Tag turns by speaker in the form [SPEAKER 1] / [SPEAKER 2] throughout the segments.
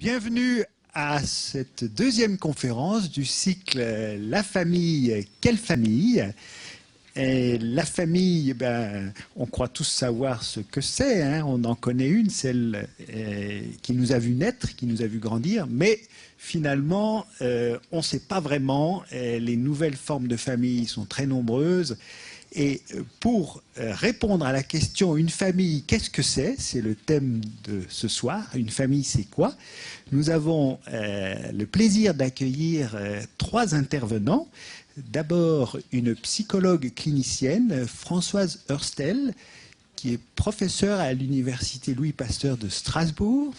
[SPEAKER 1] Bienvenue à cette deuxième conférence du cycle La famille, quelle famille? Et la famille, on croit tous savoir ce que c'est, hein. On en connaît une, celle qui nous a vu naître, qui nous a vu grandir, mais finalement, on ne sait pas vraiment. Les nouvelles formes de famille sont très nombreuses. Et pour répondre à la question « Une famille, qu'est-ce que c'est ?» C'est le thème de ce soir. Une famille, c'est quoi? Nous avons le plaisir d'accueillir trois intervenants. D'abord, une psychologue clinicienne, Françoise Hurstel, qui est professeure à l'université Louis Pasteur de Strasbourg.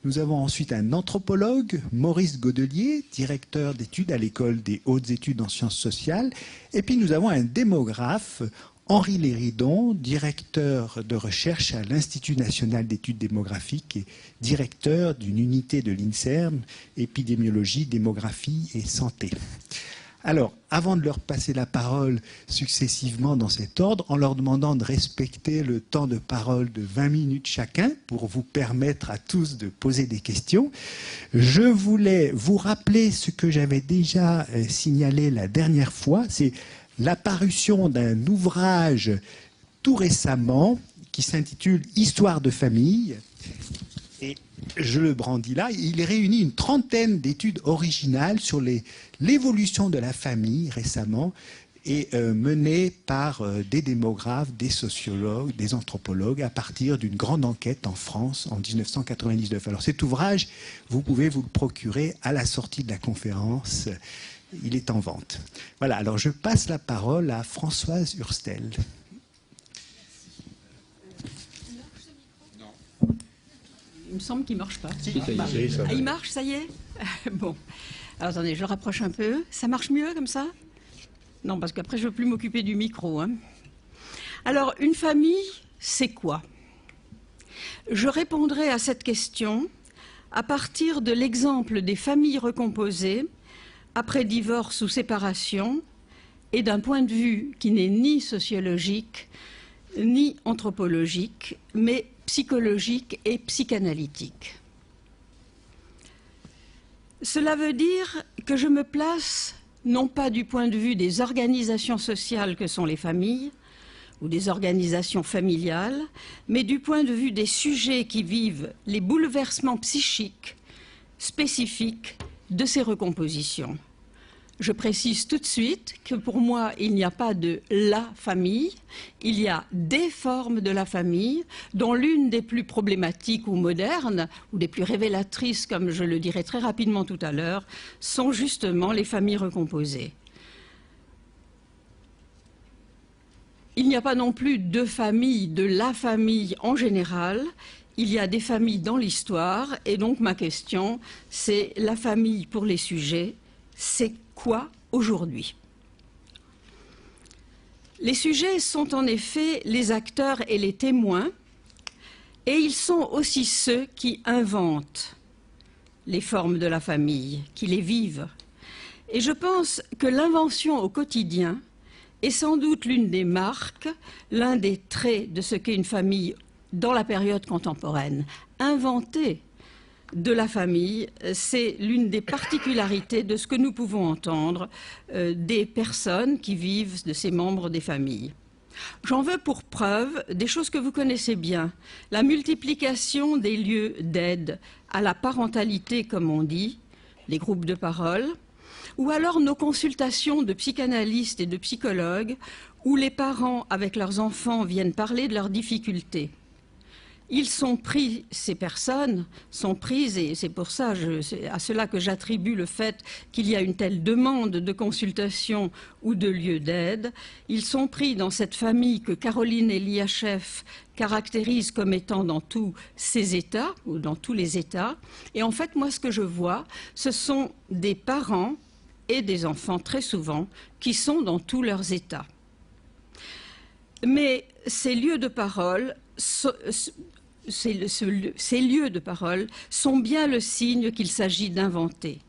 [SPEAKER 1] Nous avons ensuite un anthropologue, Maurice Godelier, directeur d'études à l'école des hautes études en sciences sociales. Et puis nous avons un démographe, Henri Léridon, directeur de recherche à l'Institut national d'études démographiques et directeur d'une unité de l'INSERM, épidémiologie, démographie et santé. Alors, avant de leur passer la parole successivement dans cet ordre, en leur demandant de respecter le temps de parole de 20 minutes chacun pour vous permettre à tous de poser des questions, je voulais vous rappeler ce que j'avais déjà signalé la dernière fois, c'est l'apparition d'un ouvrage tout récemment qui s'intitule « Histoire de famille ». Et je le brandis là, il réunit une trentaine d'études originales sur l'évolution de la famille récemment et menées par des démographes, des sociologues, des anthropologues à partir d'une grande enquête en France en 1999. Alors cet ouvrage, vous pouvez vous le procurer à la sortie de la conférence, il est en vente. Voilà, alors je passe la parole à Françoise Hurstel.
[SPEAKER 2] Il me semble qu'il ne marche pas.
[SPEAKER 3] Il marche, ça y est.
[SPEAKER 2] Bon. Alors attendez, je le rapproche un peu. Ça marche mieux comme ça? Non, parce qu'après, je ne veux plus m'occuper du micro, hein. Alors, une famille, c'est quoi? Je répondrai à cette question à partir de l'exemple des familles recomposées après divorce ou séparation et d'un point de vue qui n'est ni sociologique ni anthropologique, mais psychologique et psychanalytique. Cela veut dire que je me place non pas du point de vue des organisations sociales que sont les familles ou des organisations familiales, mais du point de vue des sujets qui vivent les bouleversements psychiques spécifiques de ces recompositions. Je précise tout de suite que pour moi, il n'y a pas de la famille, il y a des formes de la famille, dont l'une des plus problématiques ou modernes, ou des plus révélatrices, comme je le dirai très rapidement tout à l'heure, sont justement les familles recomposées. Il n'y a pas non plus de famille, de la famille en général, il y a des familles dans l'histoire, et donc ma question, c'est la famille pour les sujets, c'est quoi aujourd'hui? Les sujets sont en effet les acteurs et les témoins, et ils sont aussi ceux qui inventent les formes de la famille, qui les vivent. Et je pense que l'invention au quotidien est sans doute l'une des marques, l'un des traits de ce qu'est une famille dans la période contemporaine. Inventer de la famille, c'est l'une des particularités de ce que nous pouvons entendre des personnes qui vivent de ces membres des familles. J'en veux pour preuve des choses que vous connaissez bien. La multiplication des lieux d'aide à la parentalité, comme on dit, les groupes de parole, ou alors nos consultations de psychanalystes et de psychologues où les parents, avec leurs enfants, viennent parler de leurs difficultés. Ils sont pris, ces personnes sont prises, et c'est pour ça, c'est à cela que j'attribue le fait qu'il y a une telle demande de consultation ou de lieu d'aide. Ils sont pris dans cette famille que Caroline Eliachev caractérise comme étant dans tous ses états, ou dans tous les états. Et en fait, moi, ce que je vois, ce sont des parents et des enfants, très souvent, qui sont dans tous leurs états. Mais ces lieux de parole, ces lieux de parole sont bien le signe qu'il s'agit d'inventer.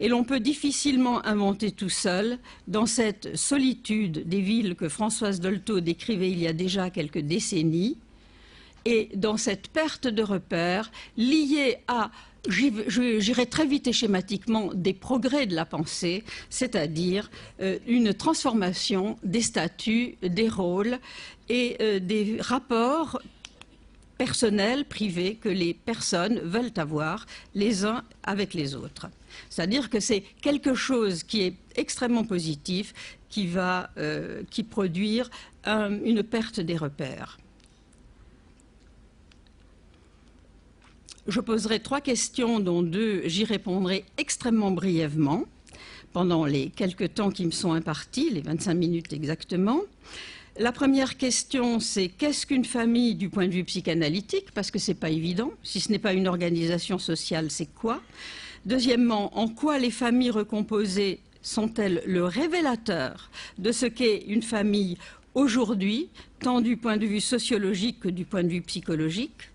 [SPEAKER 2] Et l'on peut difficilement inventer tout seul dans cette solitude des villes que Françoise Dolto décrivait il y a déjà quelques décennies, et dans cette perte de repères liée à J'irai très vite et schématiquement des progrès de la pensée, c'est-à-dire une transformation des statuts, des rôles et des rapports personnels, privés, que les personnes veulent avoir les uns avec les autres. C'est-à-dire que c'est quelque chose qui est extrêmement positif, qui va produire une perte des repères. Je poserai 3 questions, dont 2, j'y répondrai extrêmement brièvement, pendant les quelques temps qui me sont impartis, les 25 minutes exactement. La première question, c'est qu'est-ce qu'une famille du point de vue psychanalytique? Parce que ce n'est pas évident. Si ce n'est pas une organisation sociale, c'est quoi? Deuxièmement, en quoi les familles recomposées sont-elles le révélateur de ce qu'est une famille aujourd'hui, tant du point de vue sociologique que du point de vue psychologique?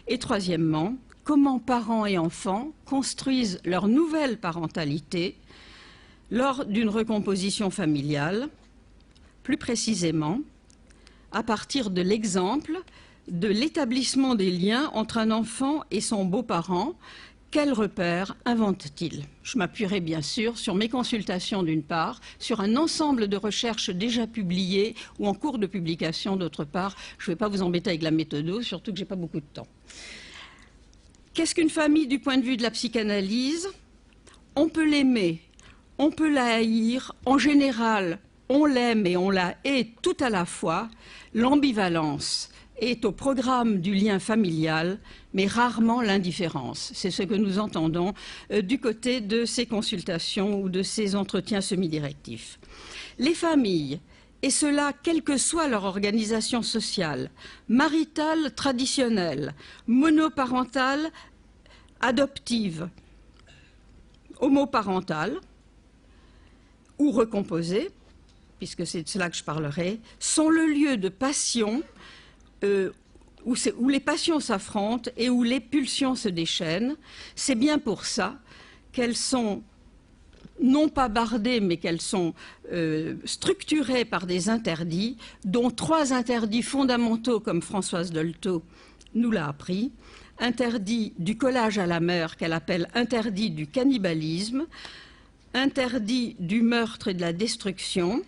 [SPEAKER 2] Et troisièmement, comment parents et enfants construisent leur nouvelle parentalité lors d'une recomposition familiale, plus précisément à partir de l'exemple de l'établissement des liens entre un enfant et son beau-parent. Quels repères invente-t-il? Je m'appuierai bien sûr sur mes consultations d'une part, sur un ensemble de recherches déjà publiées ou en cours de publication d'autre part. Je ne vais pas vous embêter avec la méthode, surtout que je n'ai pas beaucoup de temps. Qu'est-ce qu'une famille du point de vue de la psychanalyse? On peut l'aimer, on peut la haïr. En général, on l'aime et on la hait tout à la fois. L'ambivalence est au programme du lien familial, mais rarement l'indifférence. C'est ce que nous entendons du côté de ces consultations ou de ces entretiens semi-directifs. Les familles, et cela quelle que soit leur organisation sociale, maritale traditionnelle, monoparentale, adoptive, homoparentale ou recomposée, puisque c'est de cela que je parlerai, sont le lieu de passion où les passions s'affrontent et où les pulsions se déchaînent. C'est bien pour ça qu'elles sont non pas bardées, mais qu'elles sont structurées par des interdits, dont 3 interdits fondamentaux, comme Françoise Dolto nous l'a appris. Interdit du collage à la mère, qu'elle appelle interdit du cannibalisme, interdit du meurtre et de la destruction,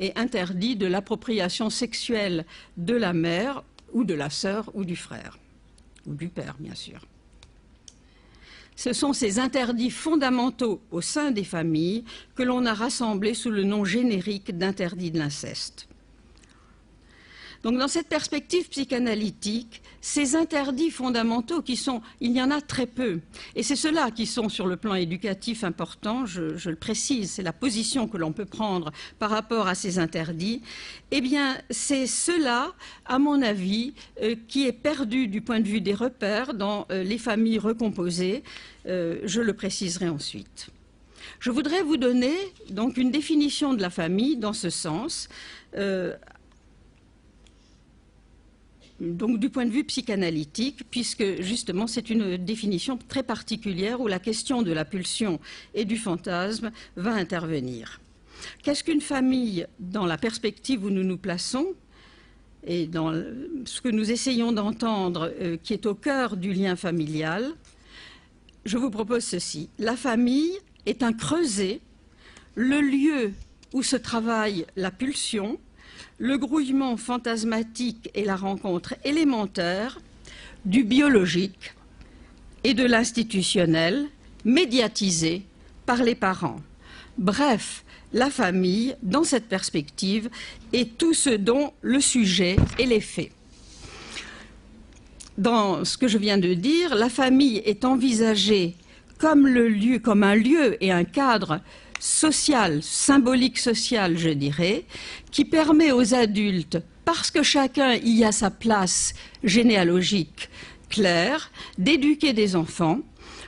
[SPEAKER 2] et interdit de l'appropriation sexuelle de la mère ou de la sœur ou du frère, ou du père, bien sûr. Ce sont ces interdits fondamentaux au sein des familles que l'on a rassemblés sous le nom générique d'interdit de l'inceste. Donc dans cette perspective psychanalytique, ces interdits fondamentaux il y en a très peu, et c'est ceux-là qui sont sur le plan éducatif importants, je le précise, c'est la position que l'on peut prendre par rapport à ces interdits, eh bien c'est cela, à mon avis, qui est perdu du point de vue des repères dans les familles recomposées, je le préciserai ensuite. Je voudrais vous donner donc une définition de la famille dans ce sens, donc du point de vue psychanalytique, puisque justement c'est une définition très particulière où la question de la pulsion et du fantasme va intervenir. Qu'est-ce qu'une famille dans la perspective où nous nous plaçons et dans ce que nous essayons d'entendre qui est au cœur du lien familial? Je vous propose ceci. La famille est un creuset, le lieu où se travaille la pulsion, le grouillement fantasmatique et la rencontre élémentaire du biologique et de l'institutionnel médiatisé par les parents. Bref, la famille, dans cette perspective, est tout ce dont le sujet est l'effet. Dans ce que je viens de dire, la famille est envisagée comme un lieu et un cadre social, symbolique social, je dirais, qui permet aux adultes, parce que chacun y a sa place généalogique claire, d'éduquer des enfants,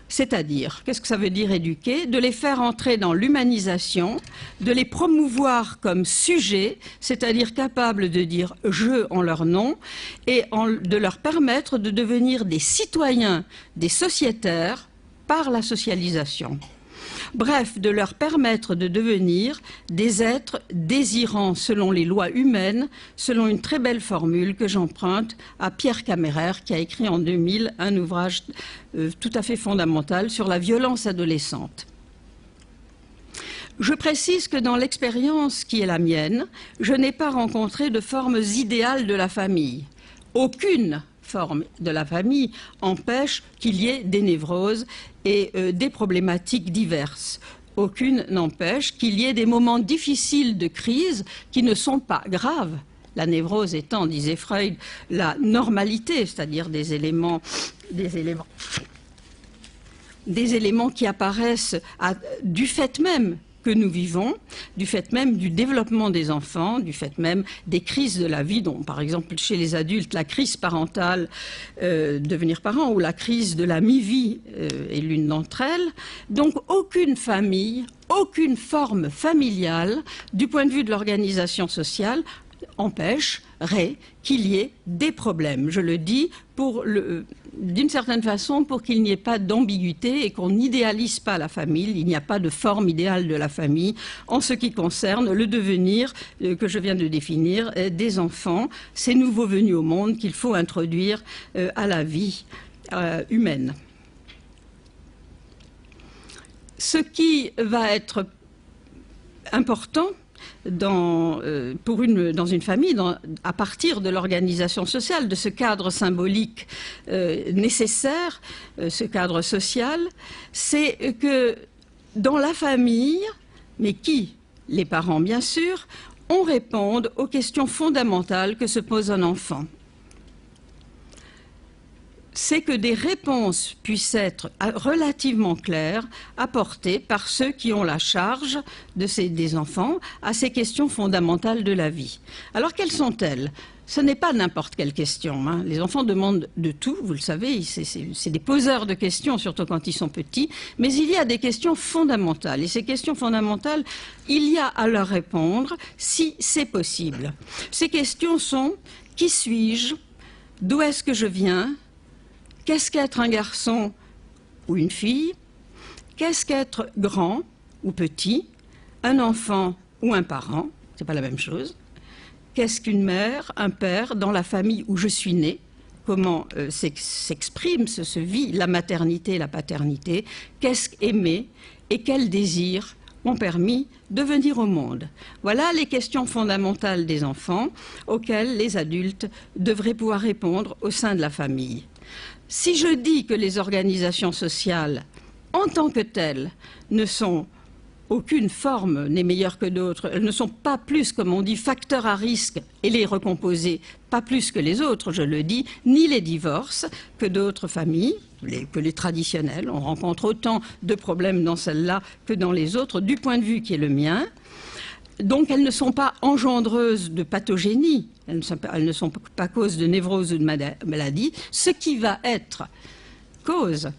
[SPEAKER 2] c'est-à-dire, qu'est-ce que ça veut dire éduquer? De les faire entrer dans l'humanisation, de les promouvoir comme sujets, c'est-à-dire capables de dire « je » en leur nom, et de leur permettre de devenir des citoyens, des sociétaires, par la socialisation. bref, de leur permettre de devenir des êtres désirants selon les lois humaines, selon une très belle formule que j'emprunte à Pierre Caméraire, qui a écrit en 2000 un ouvrage tout à fait fondamental sur la violence adolescente. Je précise que dans l'expérience qui est la mienne, je n'ai pas rencontré de formes idéales de la famille. Aucune forme de la famille empêche qu'il y ait des névroses et des problématiques diverses. Aucune n'empêche qu'il y ait des moments difficiles de crise qui ne sont pas graves. La névrose étant, disait Freud, la normalité, c'est-à-dire des éléments qui apparaissent du fait même que nous vivons, du fait même du développement des enfants, du fait même des crises de la vie, dont par exemple chez les adultes, la crise parentale, devenir parent, ou la crise de la mi-vie est l'une d'entre elles. Donc aucune famille, aucune forme familiale, du point de vue de l'organisation empêcherait qu'il y ait des problèmes. Je le dis d'une certaine façon pour qu'il n'y ait pas d'ambiguïté et qu'on n'idéalise pas la famille. Il n'y a pas de forme idéale de la famille en ce qui concerne le devenir que je viens de définir des enfants, ces nouveaux venus au monde qu'il faut introduire à la vie humaine. Ce qui va être important dans une famille, à partir de l'organisation sociale, de ce cadre symbolique nécessaire, ce cadre social, c'est que dans la famille, mais qui, les parents bien sûr, on réponde aux questions fondamentales que se pose un enfant. C'est que des réponses puissent être relativement claires, apportées par ceux qui ont la charge des enfants à ces questions fondamentales de la vie. Alors quelles sont-elles ? Ce n'est pas n'importe quelle question, hein. Les enfants demandent de tout, vous le savez, c'est des poseurs de questions, surtout quand ils sont petits, mais il y a des questions fondamentales. Et ces questions fondamentales, il y a à leur répondre si c'est possible. Ces questions sont « Qui suis-je ? D'où est-ce que je viens ? Qu'est-ce qu'être un garçon ou une fille? Qu'est-ce qu'être grand ou petit? Un enfant ou un parent? C'est pas la même chose. Qu'est-ce qu'une mère, un père dans la famille où je suis né? Comment s'exprime, se vit la maternité et la paternité? Qu'est-ce qu'aimer et quels désirs ont permis de venir au monde? Voilà les questions fondamentales des enfants auxquelles les adultes devraient pouvoir répondre au sein de la famille. Si je dis que les organisations sociales, en tant que telles, ne sont aucune forme n'est meilleure que d'autres, elles ne sont pas plus, comme on dit, facteurs à risque et les recomposer, pas plus que les autres, je le dis, ni les divorces que d'autres familles, que les traditionnelles. On rencontre autant de problèmes dans celles-là que dans les autres, du point de vue qui est le mien. Donc elles ne sont pas engendreuses de pathogénie, elles ne sont pas cause de névrose ou de maladie. Ce qui va être cause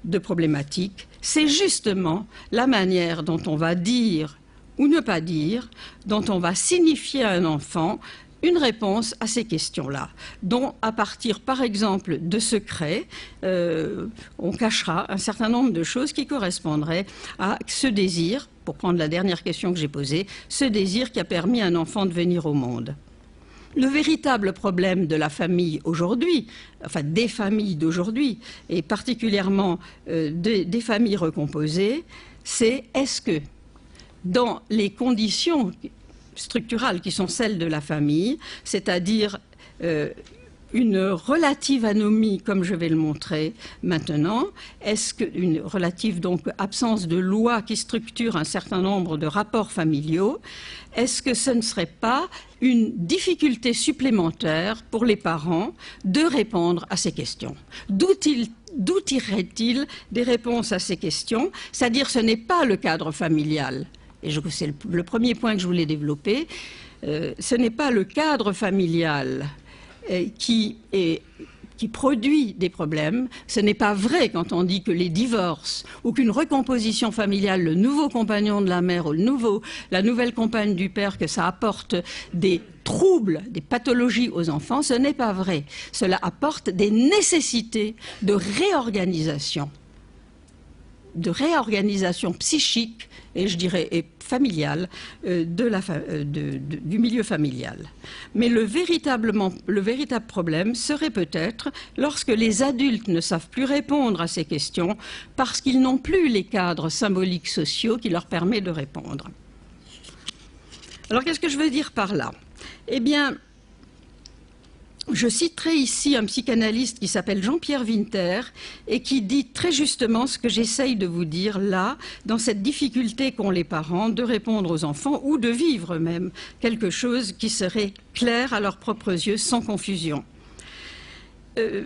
[SPEAKER 2] de problématiques, c'est justement la manière dont on va dire ou ne pas dire, dont on va signifier à un enfant une réponse à ces questions-là, dont à partir par exemple de secrets, on cachera un certain nombre de choses qui correspondraient à ce désir, pour prendre la dernière question que j'ai posée, ce désir qui a permis à un enfant de venir au monde. Le véritable problème de la famille aujourd'hui, enfin des familles d'aujourd'hui, et particulièrement des familles recomposées, c'est est-ce que dans les conditions structurales qui sont celles de la famille, c'est-à-dire une relative anomie, comme je vais le montrer maintenant, est-ce qu'une relative donc absence de loi qui structure un certain nombre de rapports familiaux, est-ce que ce ne serait pas une difficulté supplémentaire pour les parents de répondre à ces questions? D'où tirerait-il des réponses à ces questions? C'est-à-dire ce n'est pas le cadre familial. Et c'est le premier point que je voulais développer. Ce n'est pas le cadre familial qui produit des problèmes. Ce n'est pas vrai quand on dit que les divorces ou qu'une recomposition familiale, le nouveau compagnon de la mère ou la nouvelle compagne du père, que ça apporte des troubles, des pathologies aux enfants. Ce n'est pas vrai. Cela apporte des nécessités de réorganisation de réorganisation psychique et je dirais et familiale du milieu familial. Mais le véritable problème serait peut-être lorsque les adultes ne savent plus répondre à ces questions parce qu'ils n'ont plus les cadres symboliques sociaux qui leur permettent de répondre. Alors qu'est-ce que je veux dire par là? Eh bien, je citerai ici un psychanalyste qui s'appelle Jean-Pierre Winter et qui dit très justement ce que j'essaye de vous dire là, dans cette difficulté qu'ont les parents de répondre aux enfants ou de vivre même quelque chose qui serait clair à leurs propres yeux sans confusion.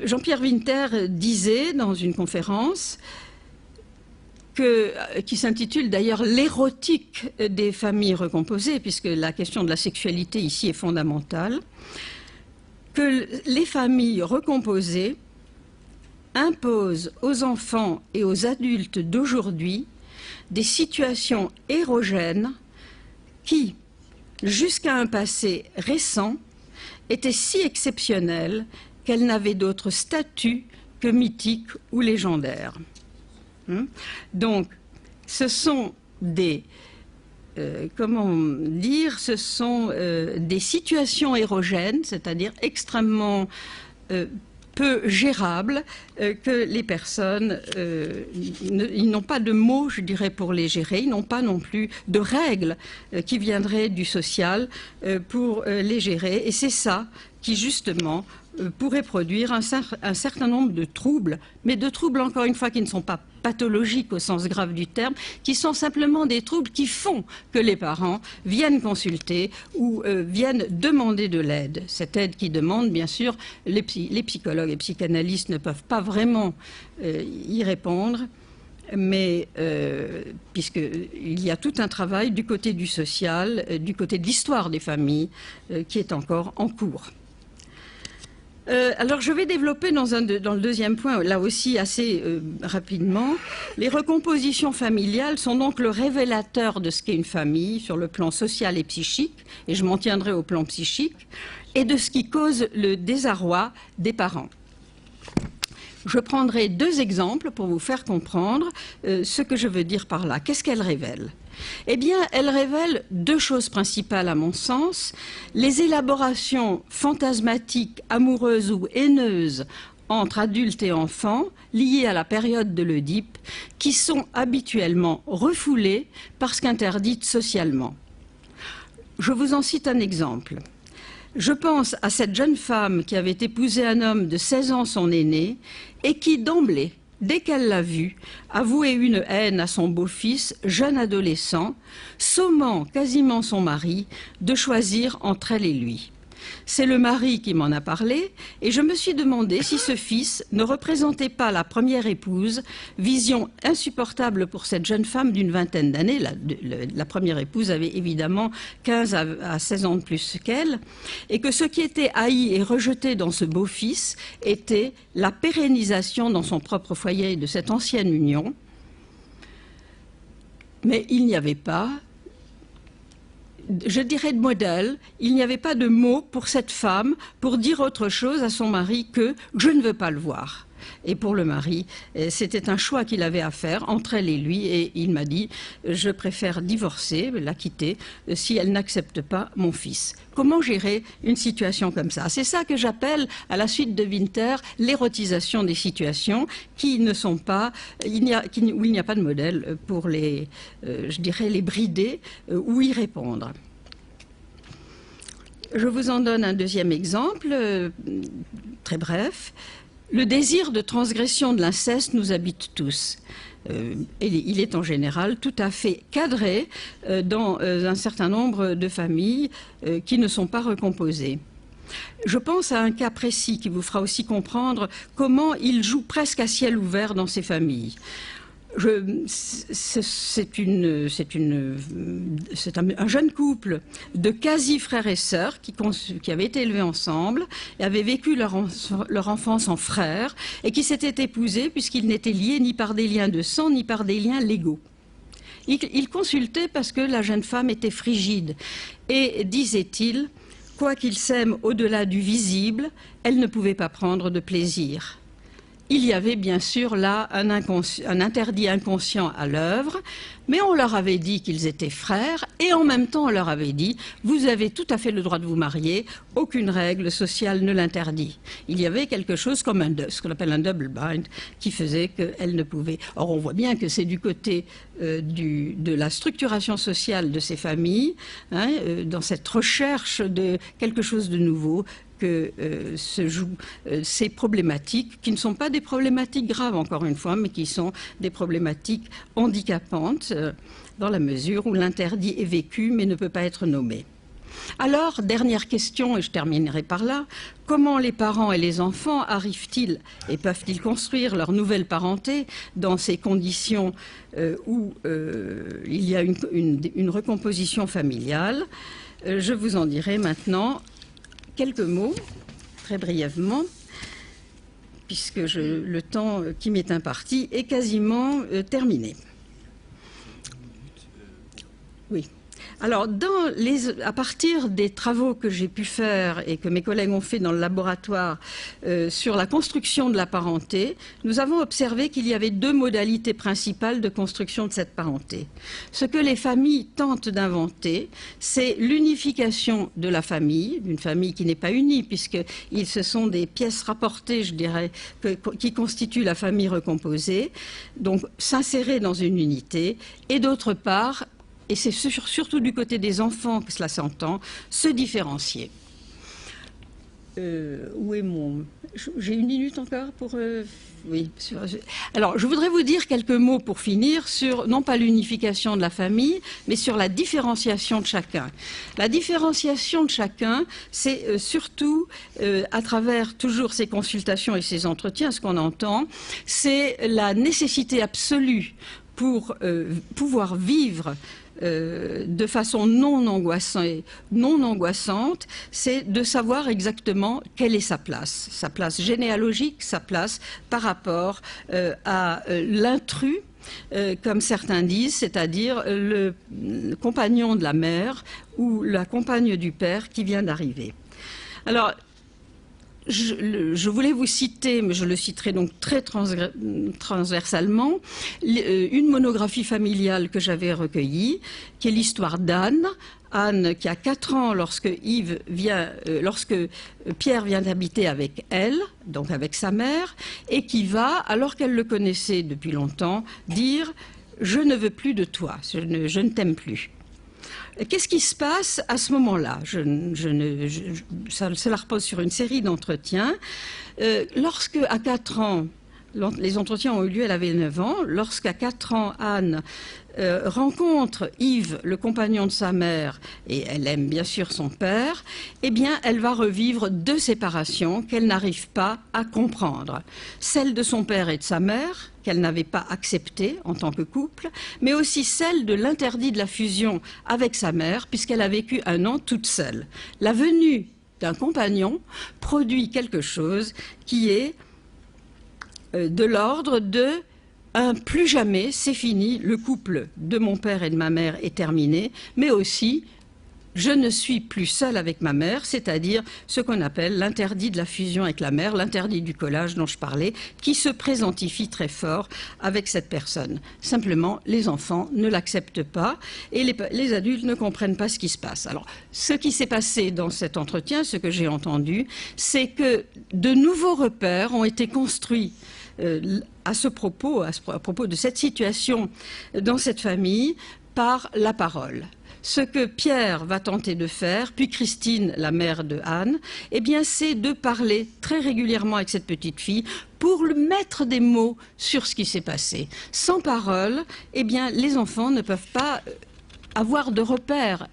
[SPEAKER 2] Jean-Pierre Winter disait dans une conférence qui s'intitule d'ailleurs « L'érotique des familles recomposées », puisque la question de la sexualité ici est fondamentale, que les familles recomposées imposent aux enfants et aux adultes d'aujourd'hui des situations érogènes qui, jusqu'à un passé récent, étaient si exceptionnelles qu'elles n'avaient d'autre statut que mythique ou légendaire. Donc, ce sont des ce sont des situations érogènes, c'est-à-dire extrêmement peu gérables, que les personnes, ils n'ont pas de mots, je dirais, pour les gérer, ils n'ont pas non plus de règles qui viendraient du social pour les gérer. Et c'est ça qui, justement, pourrait produire un certain nombre de troubles, mais de troubles, encore une fois, qui ne sont pas pathologiques au sens grave du terme, qui sont simplement des troubles qui font que les parents viennent consulter ou viennent demander de l'aide. Cette aide qui demande, bien sûr, les psychologues et psychanalystes ne peuvent pas vraiment y répondre, mais puisqu'il y a tout un travail du côté du social, du côté de l'histoire des familles, qui est encore en cours. Alors je vais développer dans le deuxième point, là aussi assez rapidement. Les recompositions familiales sont donc le révélateur de ce qu'est une famille sur le plan social et psychique, et je m'en tiendrai au plan psychique, et de ce qui cause le désarroi des parents. Je prendrai deux exemples pour vous faire comprendre ce que je veux dire par là. Qu'est-ce qu'elles révèlent ? Eh bien, elles révèlent deux choses principales à mon sens. Les élaborations fantasmatiques, amoureuses ou haineuses entre adultes et enfants, liées à la période de l'Oedipe, qui sont habituellement refoulées parce qu'interdites socialement. Je vous en cite un exemple. Je pense à cette jeune femme qui avait épousé un homme de 16 ans, son aîné, et qui d'emblée, dès qu'elle l'a vu, avouait une haine à son beau-fils, jeune adolescent, sommant quasiment son mari de choisir entre elle et lui. C'est le mari qui m'en a parlé, et je me suis demandé si ce fils ne représentait pas la première épouse, vision insupportable pour cette jeune femme d'une vingtaine d'années. La première épouse avait évidemment 15 à 16 ans de plus qu'elle, et que ce qui était haï et rejeté dans ce beau-fils était la pérennisation dans son propre foyer de cette ancienne union. Mais il n'y avait pas, je dirais de modèle, il n'y avait pas de mots pour cette femme pour dire autre chose à son mari que « je ne veux pas le voir ». Et pour le mari, c'était un choix qu'il avait à faire entre elle et lui, et il m'a dit « je préfère divorcer, la quitter, si elle n'accepte pas mon fils ». Comment gérer une situation comme ça? C'est ça que j'appelle, à la suite de Winter, l'érotisation des situations qui ne sont pas, où il n'y a pas de modèle pour les, je dirais, les brider ou y répondre. Je vous en donne un deuxième exemple, très bref. Le désir de transgression de l'inceste nous habite tous. Il est en général tout à fait cadré dans un certain nombre de familles qui ne sont pas recomposées. Je pense à un cas précis qui vous fera aussi comprendre comment il joue presque à ciel ouvert dans ces familles. C'est un jeune couple de quasi-frères et sœurs qui avaient été élevés ensemble et avaient vécu leur enfance en frères et qui s'étaient épousés puisqu'ils n'étaient liés ni par des liens de sang ni par des liens légaux. Ils consultaient parce que la jeune femme était frigide et, disait-il, quoi qu'ils s'aiment au-delà du visible, elle ne pouvait pas prendre de plaisir. il y avait bien sûr là un interdit inconscient à l'œuvre, mais on leur avait dit qu'ils étaient frères et en même temps on leur avait dit « vous avez tout à fait le droit de vous marier, aucune règle sociale ne l'interdit ». Il y avait quelque chose comme ce qu'on appelle un double bind qui faisait qu'elles ne pouvaient. Or on voit bien que c'est du côté de la structuration sociale de ces familles, hein, dans cette recherche de quelque chose de nouveau, que se jouent ces problématiques, qui ne sont pas des problématiques graves, encore une fois, mais qui sont des problématiques handicapantes, dans la mesure où l'interdit est vécu, mais ne peut pas être nommé. Alors, dernière question, et je terminerai par là, comment les parents et les enfants arrivent-ils et peuvent-ils construire leur nouvelle parenté dans ces conditions où il y a une recomposition familiale? Je vous en dirai maintenant quelques mots, très brièvement, puisque le temps qui m'est imparti est quasiment terminé. Oui. Alors, à partir des travaux que j'ai pu faire et que mes collègues ont fait dans le laboratoire sur la construction de la parenté, nous avons observé qu'il y avait deux modalités principales de construction de cette parenté. Ce que les familles tentent d'inventer, c'est l'unification de la famille, d'une famille qui n'est pas unie, puisque ce sont des pièces rapportées, je dirais, qui constituent la famille recomposée, donc s'insérer dans une unité, et d'autre part, et c'est surtout du côté des enfants que cela s'entend, se différencier. Où est mon... J'ai une minute encore pour... Oui. Alors, je voudrais vous dire quelques mots pour finir sur, non pas l'unification de la famille, mais sur la différenciation de chacun. La différenciation de chacun, c'est surtout, à travers toujours ces consultations et ces entretiens, ce qu'on entend, c'est la nécessité absolue pour pouvoir vivre de façon non angoissante, c'est de savoir exactement quelle est sa place généalogique, sa place par rapport à l'intrus, comme certains disent, c'est-à-dire le compagnon de la mère ou la compagne du père qui vient d'arriver. Alors, je voulais vous citer, mais je le citerai donc très transversalement, une monographie familiale que j'avais recueillie, qui est l'histoire d'Anne. Anne qui a 4 ans lorsque Pierre vient d'habiter avec elle, donc avec sa mère, et qui va, alors qu'elle le connaissait depuis longtemps, dire « Je ne veux plus de toi, je ne t'aime plus ». Qu'est-ce qui se passe à ce moment-là? Cela repose sur une série d'entretiens. Lorsque, à 4 ans, les entretiens ont eu lieu, elle avait 9 ans, lorsqu'à 4 ans, Anne rencontre Yves, le compagnon de sa mère, et elle aime bien sûr son père, eh bien, elle va revivre 2 séparations qu'elle n'arrive pas à comprendre. Celle de son père et de sa mère, qu'elle n'avait pas acceptée en tant que couple, mais aussi celle de l'interdit de la fusion avec sa mère, puisqu'elle a vécu 1 an toute seule. La venue d'un compagnon produit quelque chose qui est de l'ordre de plus jamais, c'est fini, le couple de mon père et de ma mère est terminé, mais aussi je ne suis plus seule avec ma mère, c'est-à-dire ce qu'on appelle l'interdit de la fusion avec la mère, l'interdit du collage dont je parlais, qui se présentifie très fort avec cette personne. Simplement, les enfants ne l'acceptent pas et les adultes ne comprennent pas ce qui se passe. Alors, ce qui s'est passé dans cet entretien, ce que j'ai entendu, c'est que de nouveaux repères ont été construits à propos de cette situation dans cette famille par la parole. Ce que Pierre va tenter de faire, puis Christine, la mère de Anne, eh bien, c'est de parler très régulièrement avec cette petite fille pour lui mettre des mots sur ce qui s'est passé. Sans parole, eh bien, les enfants ne peuvent pas avoir de repères.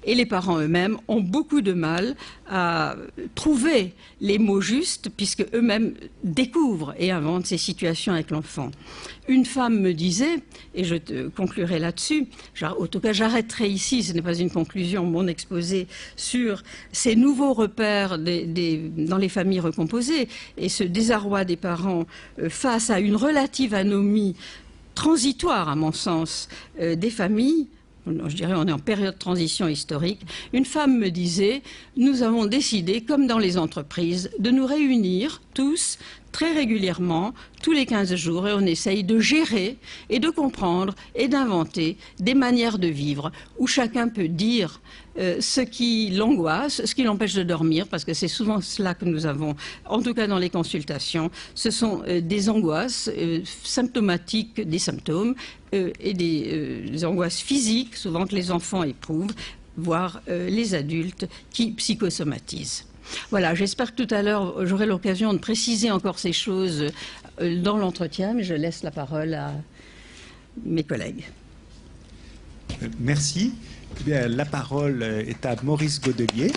[SPEAKER 2] Et les parents eux-mêmes ont beaucoup de mal à trouver les mots justes, puisque eux-mêmes découvrent et inventent ces situations avec l'enfant. Une femme me disait, et je conclurai là-dessus, en tout cas j'arrêterai ici, ce n'est pas une conclusion, mon exposé sur ces nouveaux repères dans les familles recomposées et ce désarroi des parents face à une relative anomie transitoire, à mon sens, des familles. Je dirais on est en période de transition historique. Une femme me disait, nous avons décidé, comme dans les entreprises, de nous réunir tous, très régulièrement, tous les 15 jours, et on essaye de gérer et de comprendre et d'inventer des manières de vivre où chacun peut dire ce qui l'angoisse, ce qui l'empêche de dormir, parce que c'est souvent cela que nous avons, en tout cas dans les consultations, ce sont des angoisses symptomatiques, des symptômes et des angoisses physiques, souvent que les enfants éprouvent, voire les adultes qui psychosomatisent. Voilà, j'espère que tout à l'heure, j'aurai l'occasion de préciser encore ces choses dans l'entretien, mais je laisse la parole à mes collègues.
[SPEAKER 1] Merci. Eh bien, la parole est à Maurice Godelier.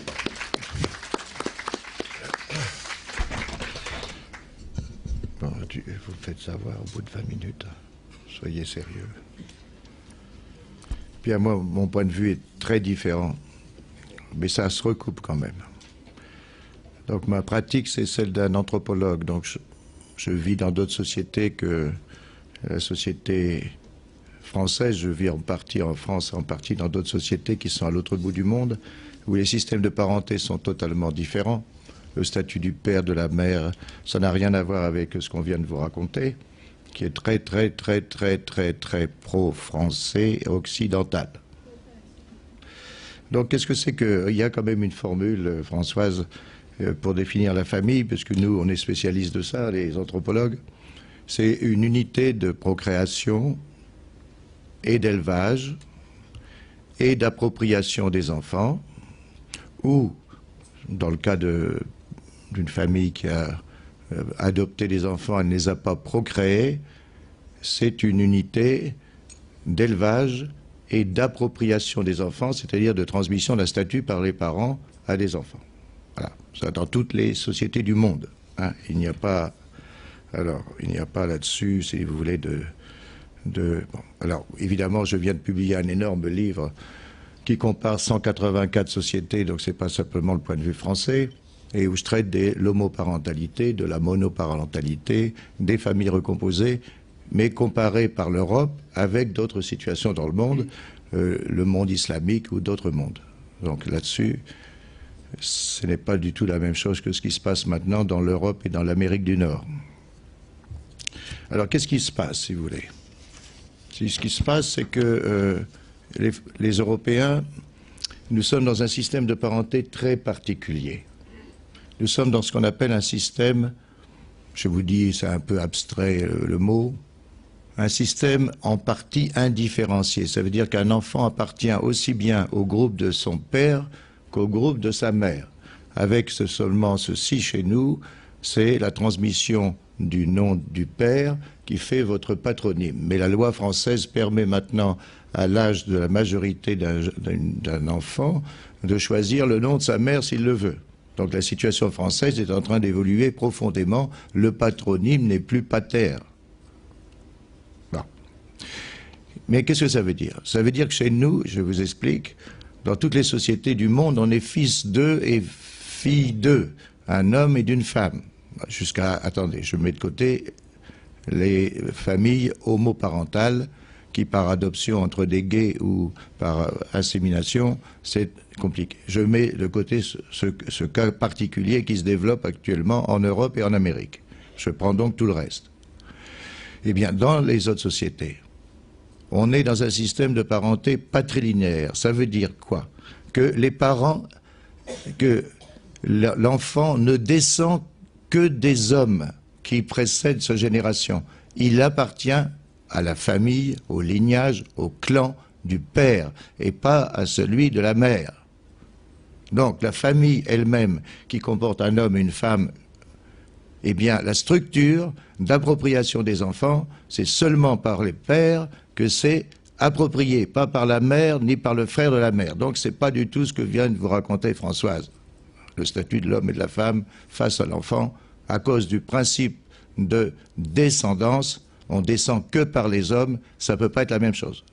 [SPEAKER 4] Bon, vous faites savoir au bout de 20 minutes. Soyez sérieux. Bien, moi, mon point de vue est très différent, mais ça se recoupe quand même. Donc, ma pratique, c'est celle d'un anthropologue. Donc, je vis dans d'autres sociétés que la société française. Je vis en partie en France, en partie dans d'autres sociétés qui sont à l'autre bout du monde, où les systèmes de parenté sont totalement différents. Le statut du père, de la mère, ça n'a rien à voir avec ce qu'on vient de vous raconter, qui est très pro-français occidental. Donc, qu'est-ce que c'est que... Il y a quand même une formule, Françoise, pour définir la famille, puisque nous, on est spécialistes de ça, les anthropologues. C'est une unité de procréation et d'élevage et d'appropriation des enfants, ou, dans le cas d'une famille qui a adopté des enfants, elle ne les a pas procréés, c'est une unité d'élevage et d'appropriation des enfants, c'est-à-dire de transmission d'un statut par les parents à des enfants. Voilà, ça dans toutes les sociétés du monde. Hein. Il n'y a pas là-dessus, si vous voulez, bon. Alors, évidemment, je viens de publier un énorme livre qui compare 184 sociétés, donc c'est pas simplement le point de vue français, et où je traite de l'homoparentalité, de la monoparentalité, des familles recomposées, mais comparées par l'Europe avec d'autres situations dans le monde, le monde islamique ou d'autres mondes. Donc là-dessus, ce n'est pas du tout la même chose que ce qui se passe maintenant dans l'Europe et dans l'Amérique du Nord. Alors, qu'est-ce qui se passe, si vous voulez ? Ce qui se passe, c'est que les Européens, nous sommes dans un système de parenté très particulier. Nous sommes dans ce qu'on appelle un système, je vous dis, c'est un peu abstrait le mot, un système en partie indifférencié. Ça veut dire qu'un enfant appartient aussi bien au groupe de son père qu'au groupe de sa mère. Avec seulement ceci chez nous, c'est la transmission du nom du père qui fait votre patronyme. Mais la loi française permet maintenant, à l'âge de la majorité d'un enfant, de choisir le nom de sa mère s'il le veut. Donc la situation française est en train d'évoluer profondément. Le patronyme n'est plus pater. Bon. Mais qu'est-ce que ça veut dire? Ça veut dire que chez nous, je vous explique, dans toutes les sociétés du monde, on est fils d'eux et fille d'eux, un homme et d'une femme. Jusqu'à, attendez, je mets de côté les familles homoparentales qui, par adoption entre des gays ou par insémination, c'est compliqué. Je mets de côté ce cas particulier qui se développe actuellement en Europe et en Amérique. Je prends donc tout le reste. Eh bien, dans les autres sociétés, on est dans un système de parenté patrilinéaire. Ça veut dire quoi? Que les parents, que l'enfant ne descend que des hommes qui précèdent sa génération. Il appartient à la famille, au lignage, au clan du père et pas à celui de la mère. Donc la famille elle-même qui comporte un homme et une femme, eh bien la structure d'appropriation des enfants, c'est seulement par les pères que c'est approprié, pas par la mère ni par le frère de la mère. Donc c'est pas du tout ce que vient de vous raconter Françoise. Le statut de l'homme et de la femme face à l'enfant, à cause du principe de descendance, on descend que par les hommes, ça ne peut pas être la même chose.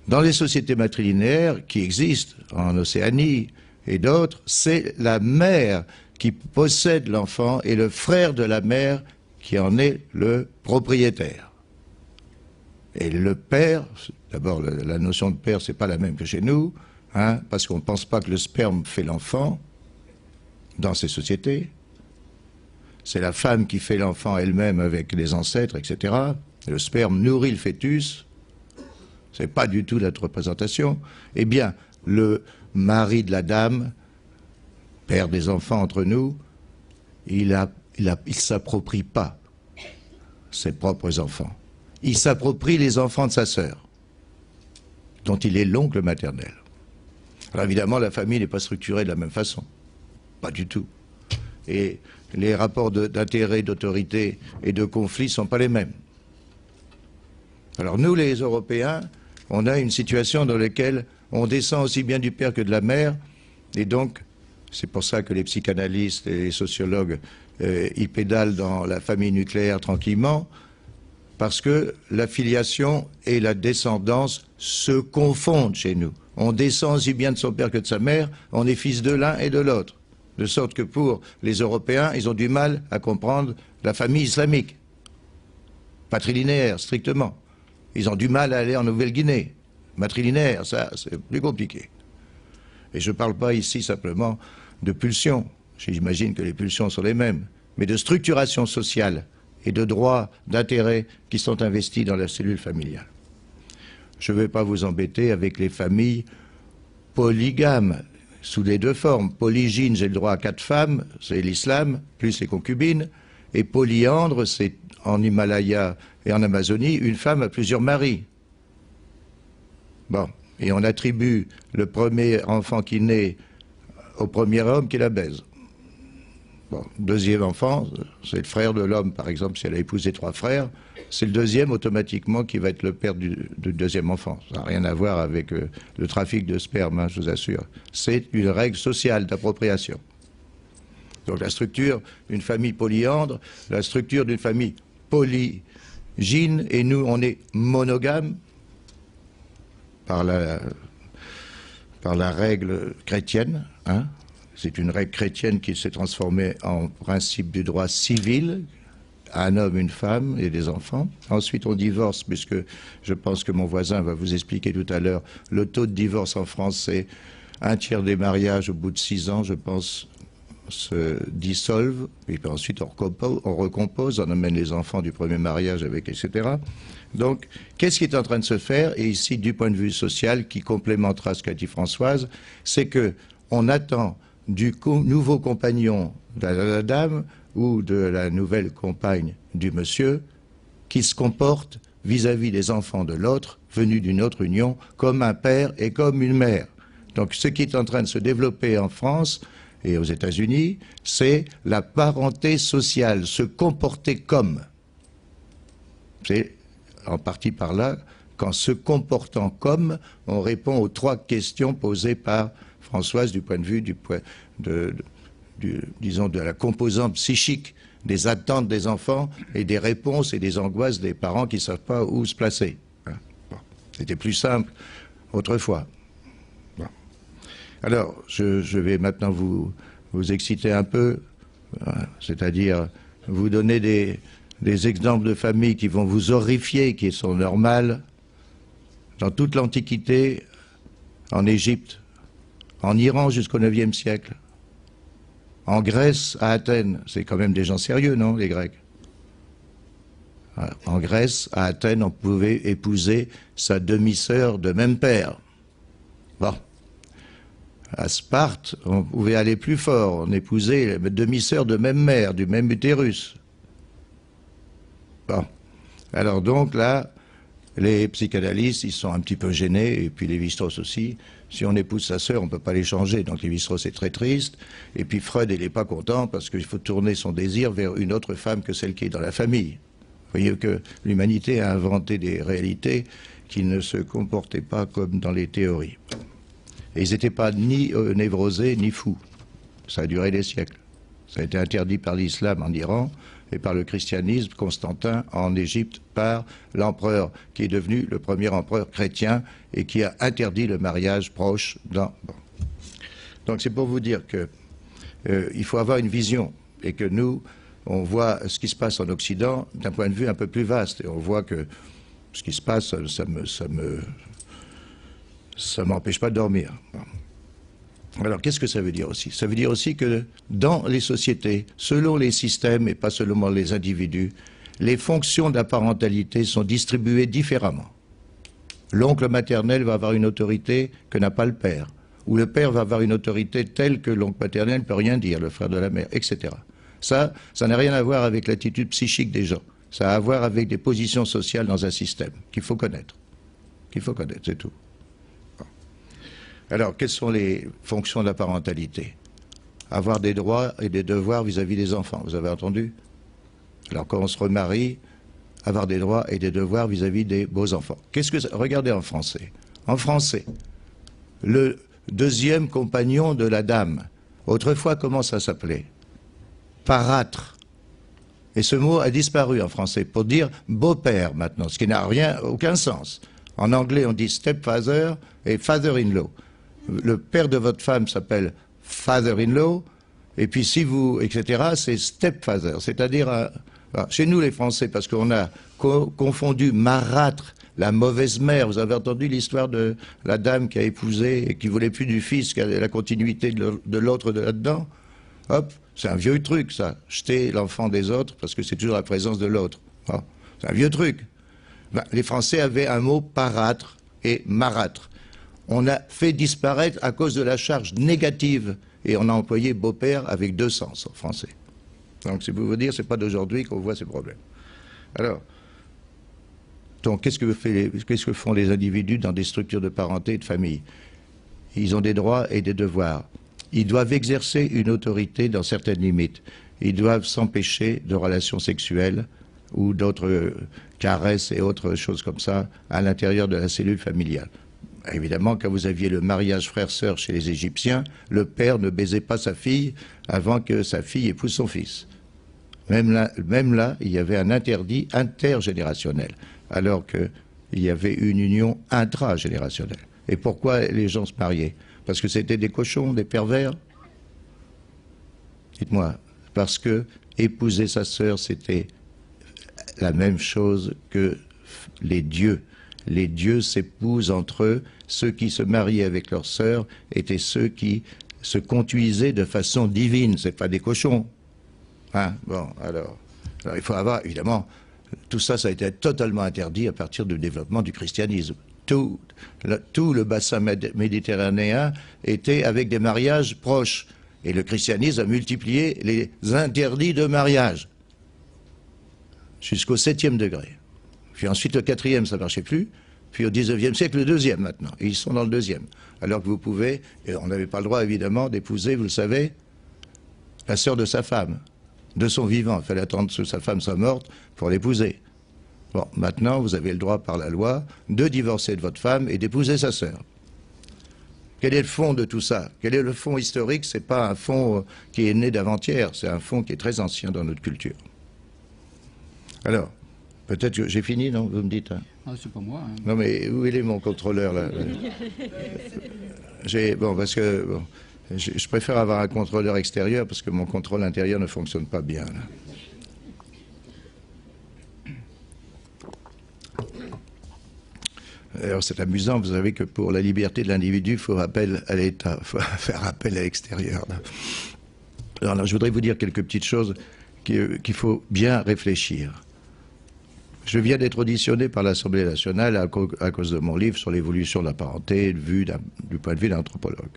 [SPEAKER 4] Dans les sociétés matrilinéaires qui existent en Océanie et d'autres, c'est la mère qui possède l'enfant et le frère de la mère qui en est le propriétaire. Et le père, d'abord la notion de père, c'est pas la même que chez nous, hein, parce qu'on ne pense pas que le sperme fait l'enfant dans ces sociétés. c'est la femme qui fait l'enfant elle-même avec les ancêtres, etc. Le sperme nourrit le fœtus, c'est pas du tout notre représentation. Eh bien, le mari de la dame, père des enfants entre nous, il s'approprie pas ses propres enfants. Il s'approprie les enfants de sa sœur, dont il est l'oncle maternel. Alors évidemment, la famille n'est pas structurée de la même façon. Pas du tout. Et les rapports d'intérêt, d'autorité et de conflit ne sont pas les mêmes. Alors nous, les Européens, on a une situation dans laquelle on descend aussi bien du père que de la mère, et donc c'est pour ça que les psychanalystes et les sociologues ils pédalent dans la famille nucléaire tranquillement, parce que la filiation et la descendance se confondent chez nous. On descend aussi bien de son père que de sa mère, on est fils de l'un et de l'autre. De sorte que pour les Européens, ils ont du mal à comprendre la famille islamique, patrilinéaire, strictement. Ils ont du mal à aller en Nouvelle-Guinée. Matrilinéaire, ça, c'est plus compliqué. Et je ne parle pas ici simplement de pulsions. J'imagine que les pulsions sont les mêmes, mais de structuration sociale et de droits d'intérêt qui sont investis dans la cellule familiale. Je ne vais pas vous embêter avec les familles polygames, sous les deux formes. Polygyne, j'ai le droit à 4 femmes, c'est l'islam, plus les concubines, et polyandre, c'est en Himalaya et en Amazonie, une femme a plusieurs maris. Bon, et on attribue le premier enfant qui naît au premier homme qui la baise. Bon, deuxième enfant, c'est le frère de l'homme, par exemple, si elle a épousé 3 frères, c'est le deuxième automatiquement qui va être le père du deuxième enfant. Ça n'a rien à voir avec le trafic de sperme, hein, je vous assure. C'est une règle sociale d'appropriation. Donc la structure d'une famille polyandre, la structure d'une famille polygyne, et nous on est monogame par la règle chrétienne, hein. C'est une règle chrétienne qui s'est transformée en principe du droit civil, un homme, une femme et des enfants. Ensuite, on divorce, puisque je pense que mon voisin va vous expliquer tout à l'heure, le taux de divorce en France, c'est 1/3 des mariages au bout de 6 ans, je pense, se dissolvent, et puis ensuite on recompose, on amène les enfants du premier mariage avec, etc. Donc, qu'est-ce qui est en train de se faire? Et ici, du point de vue social, qui complémentera ce qu'a dit Françoise, c'est que on attend du nouveau compagnon de la dame ou de la nouvelle compagne du monsieur qui se comporte vis-à-vis des enfants de l'autre, venus d'une autre union, comme un père et comme une mère. Donc ce qui est en train de se développer en France et aux États-Unis, c'est la parenté sociale, se comporter comme. C'est en partie par là qu'en se comportant comme, on répond aux 3 questions posées par Françoise du point de vue disons de la composante psychique des attentes des enfants et des réponses et des angoisses des parents qui ne savent pas où se placer. Bon. C'était plus simple autrefois. Bon. Alors, je vais maintenant vous exciter un peu, c'est-à-dire vous donner des exemples de familles qui vont vous horrifier, qui sont normales. Dans toute l'Antiquité, en Égypte, en Iran jusqu'au IXe siècle, en Grèce, à Athènes, c'est quand même des gens sérieux, non, les Grecs? En Grèce, à Athènes, on pouvait épouser sa demi-sœur de même père. Bon. À Sparte, on pouvait aller plus fort, on épousait la demi-sœur de même mère, du même utérus. Bon. Alors donc là, les psychanalystes, ils sont un petit peu gênés, et puis Lévi-Strauss aussi. Si on épouse sa sœur, on ne peut pas les changer. Donc Lévi-Strauss est très triste. Et puis Freud, il n'est pas content parce qu'il faut tourner son désir vers une autre femme que celle qui est dans la famille. Vous voyez que l'humanité a inventé des réalités qui ne se comportaient pas comme dans les théories. Et ils n'étaient pas ni névrosés ni fous. Ça a duré des siècles. Ça a été interdit par l'islam en Iran et par le christianisme, Constantin, en Égypte, par l'empereur qui est devenu le premier empereur chrétien et qui a interdit le mariage proche dans... Bon. Donc c'est pour vous dire que il faut avoir une vision et que nous, on voit ce qui se passe en Occident d'un point de vue un peu plus vaste. Et on voit que ce qui se passe, ça m'empêche pas de dormir. Bon. Alors, qu'est-ce que ça veut dire aussi? Ça veut dire aussi que dans les sociétés, selon les systèmes et pas seulement les individus, les fonctions de la parentalité sont distribuées différemment. L'oncle maternel va avoir une autorité que n'a pas le père, ou le père va avoir une autorité telle que l'oncle maternel ne peut rien dire, le frère de la mère, etc. Ça n'a rien à voir avec l'attitude psychique des gens. Ça a à voir avec des positions sociales dans un système qu'il faut connaître. Qu'il faut connaître, c'est tout. Bon. Alors, quelles sont les fonctions de la parentalité? Avoir des droits et des devoirs vis-à-vis des enfants, vous avez entendu? Alors, quand on se remarie, avoir des droits et des devoirs vis-à-vis des beaux-enfants. Regardez en français. En français, le deuxième compagnon de la dame, autrefois, comment ça s'appelait? Parâtre. Et ce mot a disparu en français pour dire beau-père maintenant, ce qui n'a aucun sens. En anglais, on dit stepfather et father-in-law. Le père de votre femme s'appelle father-in-law, et puis si vous, etc., c'est stepfather, c'est-à-dire, chez nous les Français, parce qu'on a confondu marâtre, la mauvaise mère. Vous avez entendu l'histoire de la dame qui a épousé et qui voulait plus du fils, qui a la continuité de l'autre là-dedans? Hop, c'est un vieux truc, ça. Jeter l'enfant des autres, parce que c'est toujours la présence de l'autre. Oh, c'est un vieux truc. Ben, les Français avaient un mot parâtre et marâtre. On a fait disparaître à cause de la charge négative, et on a employé beau-père avec deux sens en français. Donc, c'est pour vous dire, c'est pas d'aujourd'hui qu'on voit ces problèmes. Alors, donc, qu'est-ce que font les individus dans des structures de parenté et de famille? Ils ont des droits et des devoirs. Ils doivent exercer une autorité dans certaines limites. Ils doivent s'empêcher de relations sexuelles ou d'autres caresses et autres choses comme ça à l'intérieur de la cellule familiale. Évidemment, quand vous aviez le mariage frère-sœur chez les Égyptiens, le père ne baisait pas sa fille avant que sa fille épouse son fils. Même là, il y avait un interdit intergénérationnel, alors qu'il y avait une union intragénérationnelle. Et pourquoi les gens se mariaient? Parce que c'était des cochons, des pervers? Dites-moi, parce que épouser sa sœur, c'était la même chose que les dieux. Les dieux s'épousent entre eux. Ceux qui se mariaient avec leur sœur étaient ceux qui se conduisaient de façon divine. C'est pas des cochons. Hein? Bon, alors, il faut avoir, évidemment, tout ça, ça a été totalement interdit à partir du développement du christianisme. Tout le bassin méditerranéen était avec des mariages proches. Et le christianisme a multiplié les interdits de mariage jusqu'au 7e degré. Puis ensuite, le 4e, ça ne marchait plus. Puis au 19e siècle, le 2e maintenant. Et ils sont dans le 2e. Alors que vous pouvez, et on n'avait pas le droit évidemment d'épouser, vous le savez, la sœur de sa femme, de son vivant. Il fallait attendre que sa femme soit morte pour l'épouser. Bon, maintenant, vous avez le droit par la loi de divorcer de votre femme et d'épouser sa sœur. Quel est le fond de tout ça? Quel est le fond historique? Ce n'est pas un fond qui est né d'avant-hier, c'est un fond qui est très ancien dans notre culture. Alors, peut-être que j'ai fini, non? Vous me dites, hein?
[SPEAKER 3] Ah, c'est pas moi. Hein.
[SPEAKER 4] Non, mais où est mon contrôleur, là? Bon, parce que bon, je préfère avoir un contrôleur extérieur parce que mon contrôle intérieur ne fonctionne pas bien, là. Alors c'est amusant, vous savez que pour la liberté de l'individu, il faut rappel à l'État, il faut faire appel à l'extérieur. Alors je voudrais vous dire quelques petites choses qu'il faut bien réfléchir. Je viens d'être auditionné par l'Assemblée nationale à cause de mon livre sur l'évolution de la parenté du point de vue d'un anthropologue.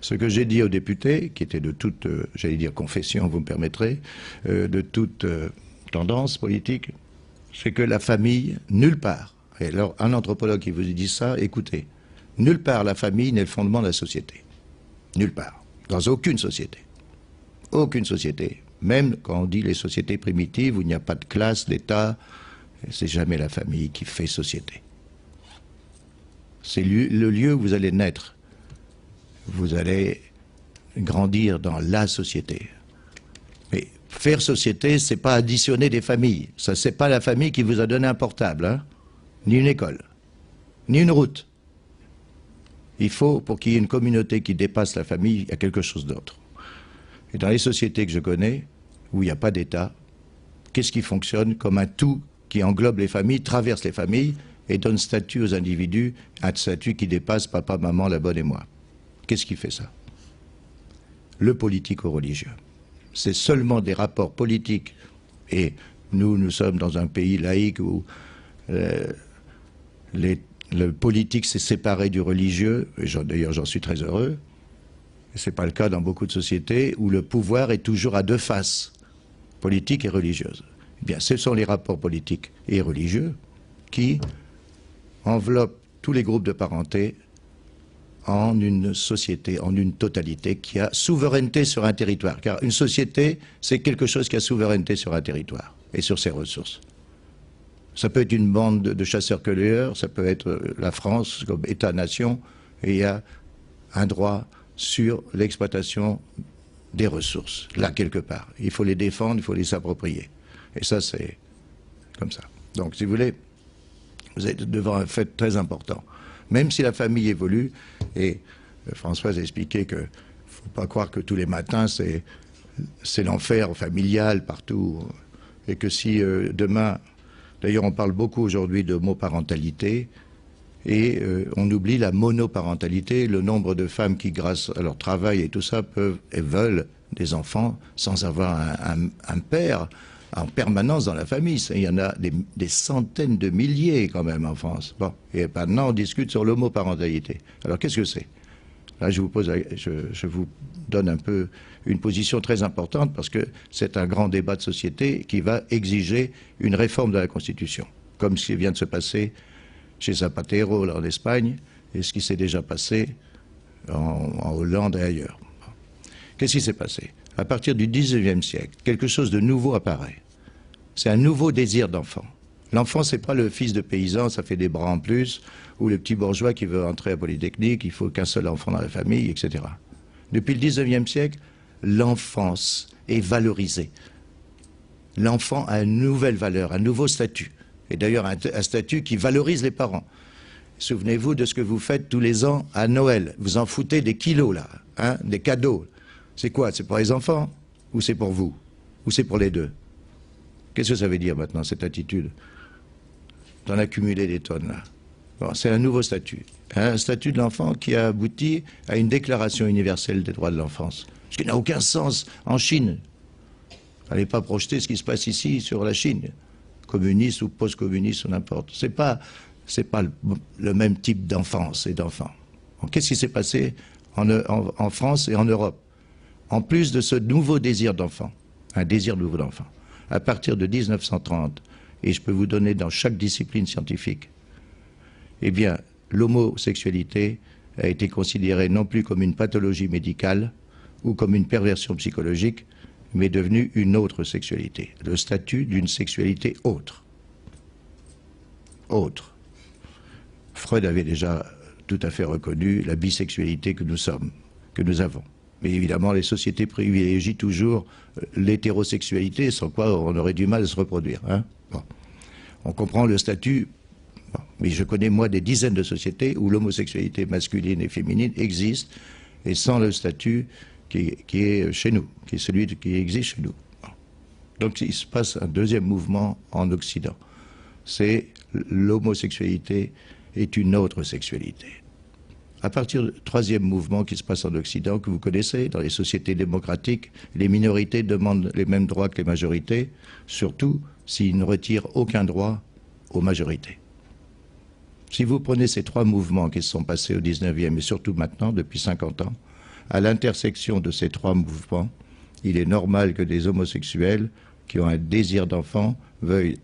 [SPEAKER 4] Ce que j'ai dit aux députés, qui étaient de toute, j'allais dire confession, vous me permettrez, de toute tendance politique, c'est que la famille, nulle part, et alors un anthropologue qui vous dit ça, écoutez, nulle part la famille n'est le fondement de la société. Nulle part. Dans aucune société. Aucune société. Même quand on dit les sociétés primitives où il n'y a pas de classe, d'État, c'est jamais la famille qui fait société. C'est le lieu où vous allez naître. Vous allez grandir dans la société. Mais faire société, c'est pas additionner des familles. Ça, c'est pas la famille qui vous a donné un portable, hein, ni une école, ni une route. Il faut, pour qu'il y ait une communauté qui dépasse la famille, il y a quelque chose d'autre. Et dans les sociétés que je connais, où il n'y a pas d'État, qu'est-ce qui fonctionne comme un tout qui englobe les familles, traverse les familles et donne statut aux individus, un statut qui dépasse papa, maman, la bonne et moi. Qu'est-ce qui fait ça? le politico-religieux. C'est seulement des rapports politiques, et nous sommes dans un pays laïque où le politique s'est séparé du religieux, et d'ailleurs j'en suis très heureux, et ce n'est pas le cas dans beaucoup de sociétés, où le pouvoir est toujours à deux faces, politique et religieuse. Eh bien, ce sont les rapports politiques et religieux qui enveloppent tous les groupes de parenté en une société, en une totalité qui a souveraineté sur un territoire. Car une société, c'est quelque chose qui a souveraineté sur un territoire et sur ses ressources. Ça peut être une bande de chasseurs-cueilleurs, ça peut être la France comme État-nation, et il y a un droit sur l'exploitation des ressources, là quelque part. Il faut les défendre, il faut les s'approprier. Et ça, c'est comme ça. Donc, si vous voulez, vous êtes devant un fait très important. Même si la famille évolue, et Françoise a expliqué qu'il ne faut pas croire que tous les matins, c'est l'enfer familial partout, et que si demain... D'ailleurs, on parle beaucoup aujourd'hui de monoparentalité, et on oublie la monoparentalité, le nombre de femmes qui, grâce à leur travail et tout ça, peuvent et veulent des enfants sans avoir un père en permanence dans la famille. Il y en a des centaines de milliers quand même en France. Bon, et maintenant on discute sur l'homoparentalité. Alors qu'est-ce que c'est? Là, je vous donne un peu une position très importante parce que c'est un grand débat de société qui va exiger une réforme de la Constitution, comme ce qui vient de se passer chez Zapatero là, en Espagne et ce qui s'est déjà passé en Hollande et ailleurs. Qu'est-ce qui s'est passé? À partir du 19e siècle, quelque chose de nouveau apparaît. C'est un nouveau désir d'enfant. L'enfant, c'est pas le fils de paysan, ça fait des bras en plus, ou le petit bourgeois qui veut entrer à Polytechnique, il faut qu'un seul enfant dans la famille, etc. Depuis le 19e siècle, l'enfance est valorisée. L'enfant a une nouvelle valeur, un nouveau statut. Et d'ailleurs, un statut qui valorise les parents. Souvenez-vous de ce que vous faites tous les ans à Noël. Vous en foutez des kilos, là, hein, des cadeaux. C'est quoi? C'est pour les enfants? Ou c'est pour vous? Ou c'est pour les deux? Qu'est-ce que ça veut dire maintenant, cette attitude d'en accumuler des tonnes, là? Bon, c'est un nouveau statut. Un statut de l'enfant qui a abouti à une déclaration universelle des droits de l'enfance. Ce qui n'a aucun sens en Chine. N'allez pas projeter ce qui se passe ici sur la Chine. Communiste ou post-communiste ou n'importe. C'est pas le même type d'enfance et d'enfant. Qu'est-ce qui s'est passé en France et en Europe? En plus de ce nouveau désir d'enfant, un désir nouveau d'enfant, à partir de 1930, et je peux vous donner dans chaque discipline scientifique, eh bien, l'homosexualité a été considérée non plus comme une pathologie médicale ou comme une perversion psychologique, mais devenue une autre sexualité, le statut d'une sexualité autre. Autre. Freud avait déjà tout à fait reconnu la bisexualité que nous sommes, que nous avons. Mais évidemment, les sociétés privilégient toujours l'hétérosexualité, sans quoi on aurait du mal à se reproduire. Hein. Bon. On comprend le statut, bon. Mais je connais moi des dizaines de sociétés où l'homosexualité masculine et féminine existe, et sans le statut qui est chez nous, qui est celui qui existe chez nous. Bon. Donc il se passe un deuxième mouvement en Occident. C'est l'homosexualité est une autre sexualité. À partir du troisième mouvement qui se passe en Occident, que vous connaissez, dans les sociétés démocratiques, les minorités demandent les mêmes droits que les majorités, surtout s'ils ne retirent aucun droit aux majorités. Si vous prenez ces trois mouvements qui se sont passés au 19e et surtout maintenant, depuis 50 ans, à l'intersection de ces trois mouvements, il est normal que des homosexuels qui ont un désir d'enfant veuillent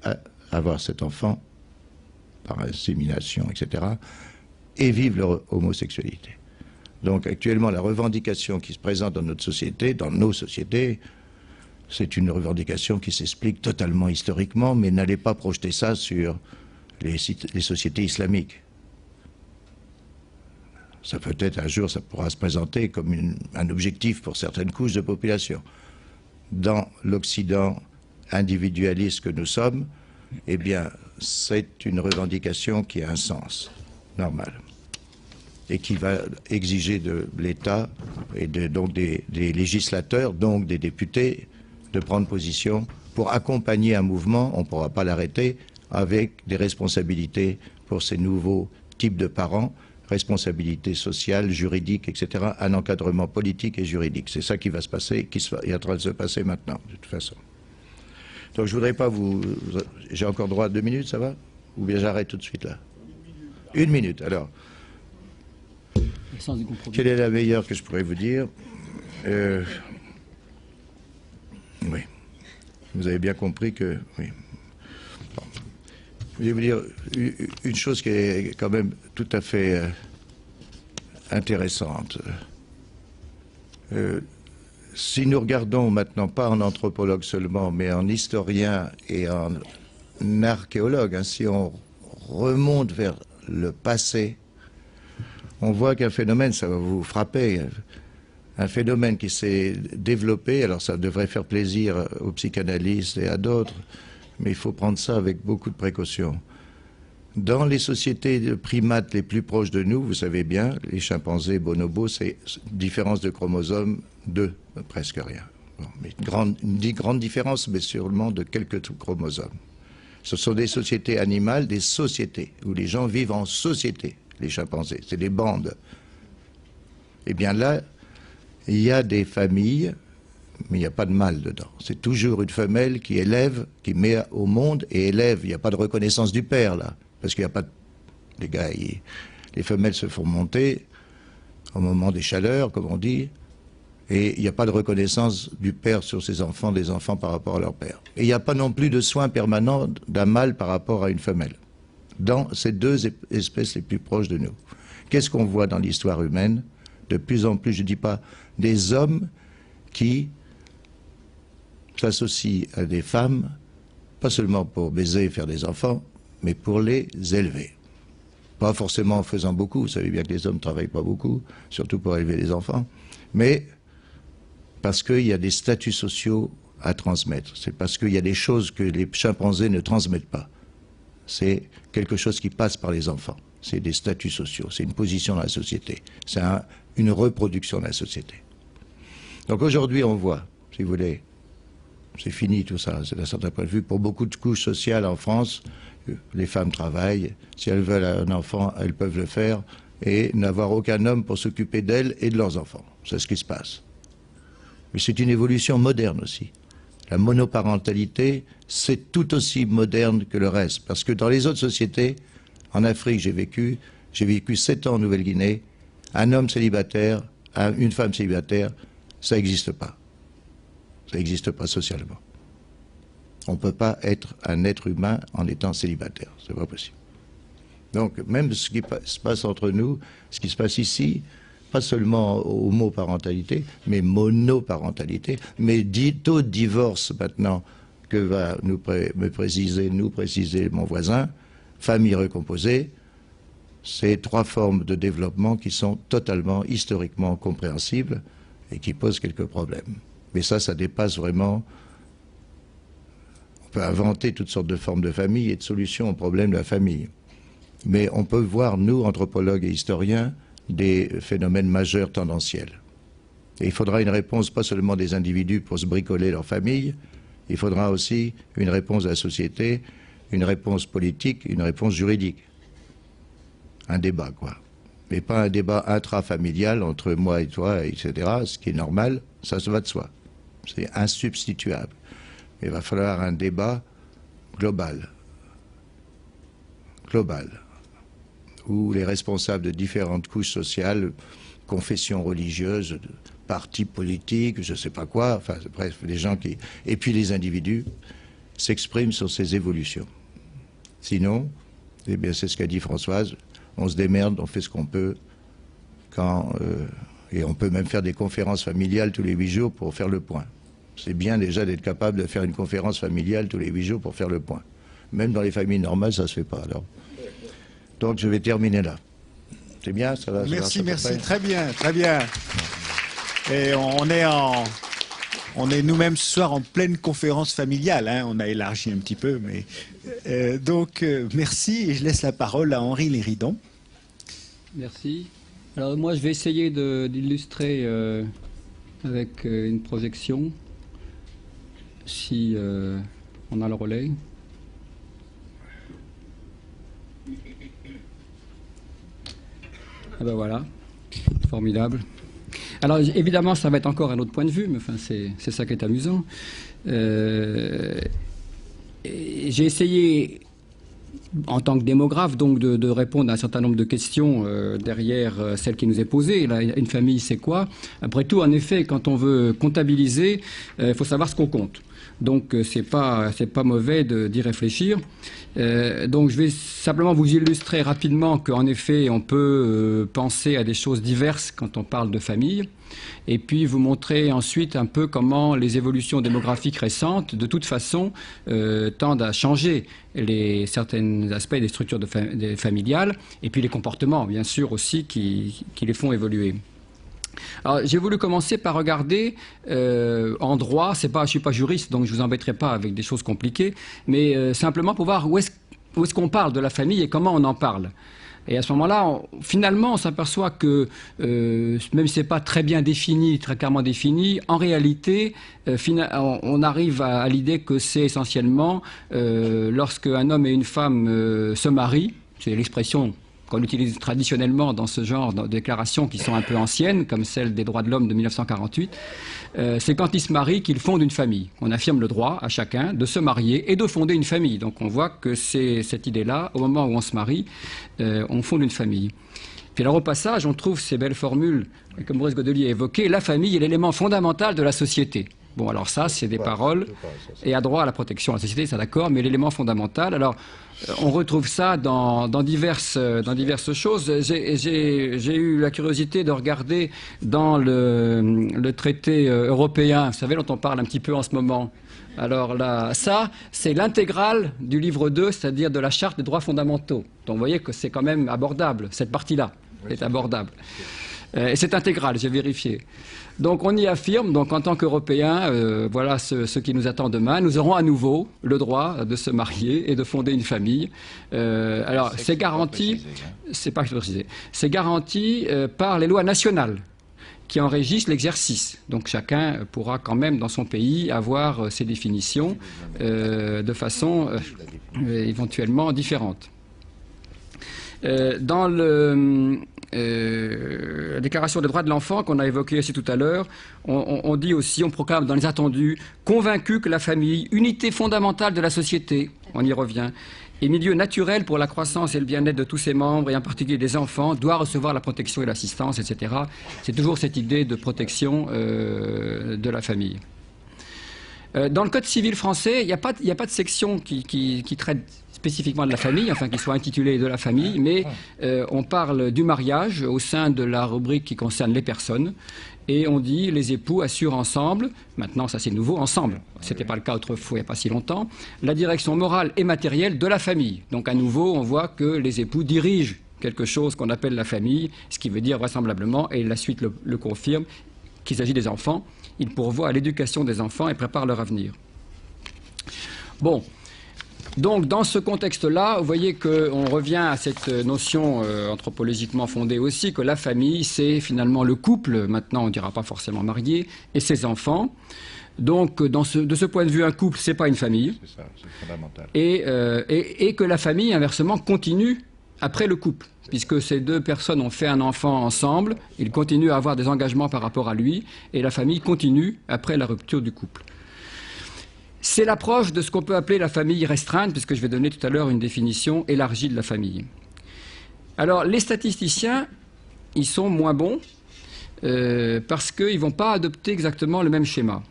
[SPEAKER 4] avoir cet enfant par insémination, etc., et vivent leur homosexualité. Donc actuellement, la revendication qui se présente dans notre société, dans nos sociétés, c'est une revendication qui s'explique totalement historiquement, mais n'allez pas projeter ça sur les sociétés islamiques. Ça peut-être un jour, ça pourra se présenter comme un objectif pour certaines couches de population. Dans l'Occident individualiste que nous sommes, eh bien, c'est une revendication qui a un sens normal et qui va exiger de l'État et donc des législateurs, donc des députés, de prendre position pour accompagner un mouvement. On ne pourra pas l'arrêter avec des responsabilités pour ces nouveaux types de parents responsabilité sociale, juridique, etc., un encadrement politique et juridique. C'est ça qui va se passer, qui est en train de se passer maintenant, de toute façon. Donc je voudrais pas vous... J'ai encore droit à 2 minutes, ça va? Ou bien j'arrête tout de suite là? 1 minute, alors. Quelle est la meilleure que je pourrais vous dire? Oui. Vous avez bien compris que... Oui. Bon. Je vais vous dire une chose qui est quand même tout à fait intéressante. Si nous regardons maintenant, pas en anthropologue seulement, mais en historien et en archéologue, hein, si on remonte vers le passé, on voit qu'un phénomène, ça va vous frapper, un phénomène qui s'est développé, alors ça devrait faire plaisir aux psychanalystes et à d'autres, mais il faut prendre ça avec beaucoup de précaution. Dans les sociétés de primates les plus proches de nous, vous savez bien, les chimpanzés, bonobos, c'est différence de chromosomes 2, presque rien. Bon, mais une grande différence, mais sûrement de quelques chromosomes. Ce sont des sociétés animales, des sociétés, où les gens vivent en société, les chimpanzés, c'est des bandes. Eh bien là, il y a des familles, mais il n'y a pas de mâle dedans. C'est toujours une femelle qui élève, qui met au monde et élève. Il n'y a pas de reconnaissance du père, là. Parce qu'il n'y a pas de... Les gars, les femelles se font monter au moment des chaleurs, comme on dit, et il n'y a pas de reconnaissance du père sur ses enfants, des enfants par rapport à leur père. Et il n'y a pas non plus de soins permanents d'un mâle par rapport à une femelle, dans ces deux espèces les plus proches de nous. Qu'est-ce qu'on voit dans l'histoire humaine? De plus en plus, je ne dis pas des hommes qui s'associent à des femmes, pas seulement pour baiser et faire des enfants, mais pour les élever. Pas forcément en faisant beaucoup, vous savez bien que les hommes ne travaillent pas beaucoup, surtout pour élever les enfants, mais parce qu'il y a des statuts sociaux à transmettre. C'est parce qu'il y a des choses que les chimpanzés ne transmettent pas. C'est quelque chose qui passe par les enfants. C'est des statuts sociaux, c'est une position dans la société. C'est une reproduction de la société. Donc aujourd'hui, on voit, si vous voulez, c'est fini tout ça, c'est d'un certain point de vue. Pour beaucoup de couches sociales en France, les femmes travaillent. Si elles veulent un enfant, elles peuvent le faire et n'avoir aucun homme pour s'occuper d'elles et de leurs enfants. C'est ce qui se passe. Mais c'est une évolution moderne aussi. La monoparentalité, c'est tout aussi moderne que le reste. Parce que dans les autres sociétés, en Afrique, j'ai vécu 7 ans en Nouvelle-Guinée, un homme célibataire, une femme célibataire, ça n'existe pas. Ça n'existe pas socialement. On ne peut pas être un être humain en étant célibataire. C'est pas possible. Donc, même ce qui se passe entre nous, ce qui se passe ici, pas seulement homoparentalité, mais monoparentalité, mais taux de divorce maintenant que va nous préciser mon voisin, famille recomposée, c'est 3 formes de développement qui sont totalement historiquement compréhensibles et qui posent quelques problèmes. Mais ça dépasse vraiment... On peut inventer toutes sortes de formes de famille et de solutions aux problèmes de la famille. Mais on peut voir, nous, anthropologues et historiens, des phénomènes majeurs tendanciels. Et il faudra une réponse pas seulement des individus pour se bricoler leur famille, il faudra aussi une réponse de la société, une réponse politique, une réponse juridique. Un débat, quoi. Mais pas un débat intrafamilial entre moi et toi, etc., ce qui est normal, ça se va de soi. C'est insubstituable. Il va falloir un débat global, où les responsables de différentes couches sociales, confessions religieuses, partis politiques, je ne sais pas quoi, enfin bref, les gens qui... Et puis les individus s'expriment sur ces évolutions. Sinon, eh bien c'est ce qu'a dit Françoise, on se démerde, on fait ce qu'on peut, et on peut même faire des conférences familiales tous les 8 jours pour faire le point. C'est bien déjà d'être capable de faire une conférence familiale tous les 8 jours pour faire le point. Même dans les familles normales, ça ne se fait pas. Alors. Donc je vais terminer là. C'est bien, ça va?
[SPEAKER 1] Merci, très bien, très bien. Et on est nous-mêmes ce soir en pleine conférence familiale. Hein. On a élargi un petit peu, mais merci. Et je laisse la parole à Henri Léridon.
[SPEAKER 3] Merci. Alors moi, je vais essayer d'illustrer avec une projection. Si on a le relais. Ah ben voilà, formidable. Alors évidemment, ça va être encore un autre point de vue, mais enfin, c'est ça qui est amusant. J'ai essayé, en tant que démographe, donc de répondre à un certain nombre de questions derrière celle qui nous est posée. Là, une famille, c'est quoi? Après tout, en effet, quand on veut comptabiliser, il faut savoir ce qu'on compte. Donc, c'est pas mauvais d'y réfléchir. Donc, je vais simplement vous illustrer rapidement qu'en effet, on peut penser à des choses diverses quand on parle de famille. Et puis, vous montrer ensuite un peu comment les évolutions démographiques récentes, de toute façon, tendent à changer certains aspects des structures familiales, et puis les comportements, bien sûr, aussi, qui les font évoluer. Alors, j'ai voulu commencer par regarder en droit, je ne suis pas juriste, donc je ne vous embêterai pas avec des choses compliquées, mais simplement pour voir où est-ce qu'on parle de la famille et comment on en parle. Et à ce moment-là, finalement, on s'aperçoit que, même si ce n'est pas très bien défini, très clairement défini, en réalité, on arrive à l'idée que c'est essentiellement lorsque un homme et une femme se marient, c'est l'expression qu'on utilise traditionnellement dans ce genre de déclarations qui sont un peu anciennes, comme celle des droits de l'homme de 1948, c'est quand ils se marient qu'ils fondent une famille. On affirme le droit à chacun de se marier et de fonder une famille. Donc on voit que c'est cette idée-là, au moment où on se marie, on fonde une famille. Puis alors au passage, on trouve ces belles formules, comme Maurice Godelier a évoqué, la famille est l'élément fondamental de la société. Bon, alors ça, c'est des paroles, et à droit à la protection de la société, ça d'accord, mais l'élément fondamental, alors on retrouve ça dans diverses choses. J'ai eu la curiosité de regarder dans le traité européen, vous savez, dont on parle un petit peu en ce moment. Alors là, ça, c'est l'intégrale du livre 2, c'est-à-dire de la Charte des droits fondamentaux. Donc vous voyez que c'est quand même abordable, cette partie-là est abordable. Et c'est intégral, j'ai vérifié. Donc on y affirme, donc en tant qu'Européens, voilà ce qui nous attend demain. Nous aurons à nouveau le droit de se marier et de fonder une famille. Alors c'est garanti, c'est pas précisé, c'est garanti par les lois nationales qui en régissent l'exercice. Donc chacun pourra quand même dans son pays avoir ses définitions de façon éventuellement différente. Dans la Déclaration des droits de l'enfant qu'on a évoquée ici tout à l'heure, on dit aussi, on proclame dans les attendus, convaincu que la famille, unité fondamentale de la société, on y revient, et milieu naturel pour la croissance et le bien-être de tous ses membres, et en particulier des enfants, doit recevoir la protection et l'assistance, etc. C'est toujours cette idée de protection de la famille. Dans le Code civil français, il n'y a pas de section qui traite spécifiquement de la famille, enfin qui soit intitulée de la famille, mais on parle du mariage au sein de la rubrique qui concerne les personnes, et on dit les époux assurent ensemble, maintenant ça c'est nouveau, ensemble, ce n'était pas le cas autrefois il n'y a pas si longtemps, la direction morale et matérielle de la famille. Donc à nouveau on voit que les époux dirigent quelque chose qu'on appelle la famille, ce qui veut dire vraisemblablement, et la suite le confirme, qu'il s'agit des enfants. Ils pourvoient à l'éducation des enfants et préparent leur avenir. Bon. Donc, dans ce contexte-là, vous voyez qu'on revient à cette notion anthropologiquement fondée aussi, que la famille, c'est finalement le couple, maintenant on ne dira pas forcément marié, et ses enfants. Donc, de ce point de vue, un couple, ce n'est pas une famille.
[SPEAKER 4] C'est ça, c'est fondamental.
[SPEAKER 3] Et que la famille, inversement, continue après le couple, puisque ces deux personnes ont fait un enfant ensemble, ils continuent à avoir des engagements par rapport à lui, et la famille continue après la rupture du couple. C'est l'approche de ce qu'on peut appeler la famille restreinte, puisque je vais donner tout à l'heure une définition élargie de la famille. Alors, les statisticiens, ils sont moins bons, parce qu'ils ne vont pas adopter exactement le même schéma.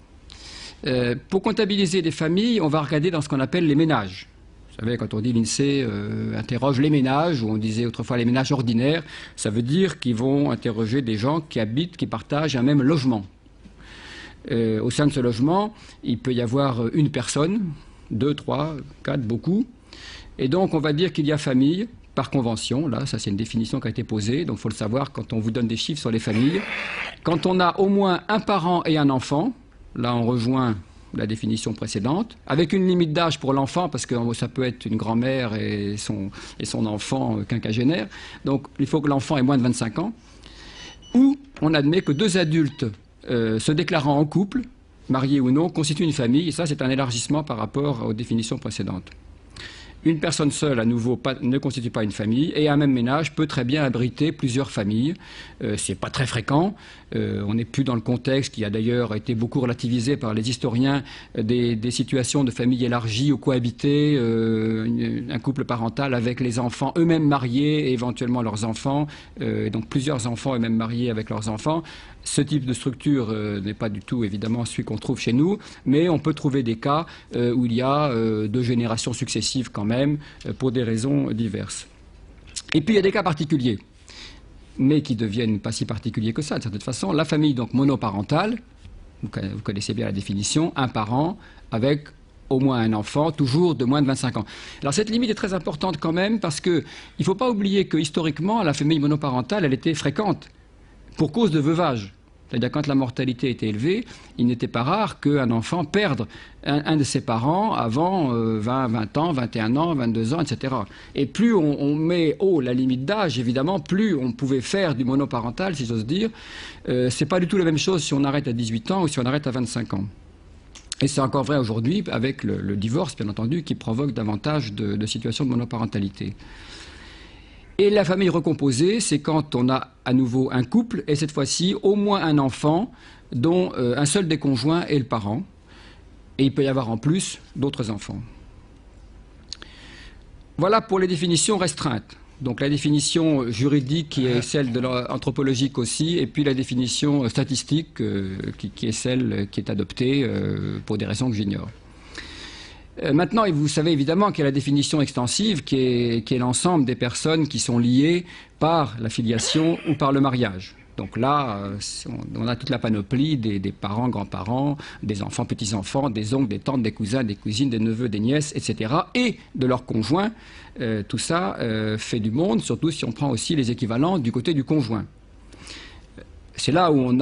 [SPEAKER 3] Pour comptabiliser des familles, on va regarder dans ce qu'on appelle les ménages. Vous savez, quand on dit l'INSEE interroge les ménages, ou on disait autrefois les ménages ordinaires, ça veut dire qu'ils vont interroger des gens qui habitent, qui partagent un même logement. Au sein de ce logement, il peut y avoir une personne, 2, 3, 4, beaucoup. Et donc, on va dire qu'il y a famille, par convention. Là, ça, c'est une définition qui a été posée. Donc, il faut le savoir quand on vous donne des chiffres sur les familles. Quand on a au moins un parent et un enfant, là, on rejoint la définition précédente, avec une limite d'âge pour l'enfant, parce que ça peut être une grand-mère et son enfant quinquagénaire. Donc, il faut que l'enfant ait moins de 25 ans. Ou on admet que 2 adultes se déclarant en couple, mariés ou non, constituent une famille. Et ça, c'est un élargissement par rapport aux définitions précédentes. Une personne seule, à nouveau, ne constitue pas une famille, et un même ménage peut très bien abriter plusieurs familles. C'est pas très fréquent. On n'est plus dans le contexte qui a d'ailleurs été beaucoup relativisé par les historiens des situations de familles élargies ou cohabitées, un couple parental avec les enfants eux-mêmes mariés et éventuellement leurs enfants, donc plusieurs enfants eux-mêmes mariés avec leurs enfants. Ce type de structure n'est pas du tout évidemment celui qu'on trouve chez nous, mais on peut trouver des cas où il y a 2 générations successives quand même, pour des raisons diverses. Et puis il y a des cas particuliers, mais qui deviennent pas si particuliers que ça, de certaine façon. La famille donc monoparentale, vous connaissez bien la définition, un parent avec au moins un enfant, toujours de moins de 25 ans. Alors cette limite est très importante quand même, parce qu'il ne faut pas oublier que historiquement, la famille monoparentale, elle était fréquente pour cause de veuvage. C'est-à-dire quand la mortalité était élevée, il n'était pas rare qu'un enfant perde un de ses parents avant 20 ans, 21 ans, 22 ans, etc. Et plus on met haut la limite d'âge, évidemment, plus on pouvait faire du monoparental, si j'ose dire. C'est pas du tout la même chose si on arrête à 18 ans ou si on arrête à 25 ans. Et c'est encore vrai aujourd'hui avec le divorce, bien entendu, qui provoque davantage de situations de monoparentalité. Et la famille recomposée, c'est quand on a à nouveau un couple, et cette fois-ci au moins un enfant, dont un seul des conjoints est le parent. Et il peut y avoir en plus d'autres enfants. Voilà pour les définitions restreintes. Donc la définition juridique qui est celle de l'anthropologique aussi, et puis la définition statistique qui est celle qui est adoptée pour des raisons que j'ignore. Maintenant, vous savez évidemment qu'il y a la définition extensive qui est l'ensemble des personnes qui sont liées par la filiation ou par le mariage. Donc là, on a toute la panoplie des parents, grands-parents, des enfants, petits-enfants, des oncles, des tantes, des cousins, des cousines, des neveux, des nièces, etc. et de leurs conjoints. Tout ça fait du monde, surtout si on prend aussi les équivalents du côté du conjoint. C'est là où on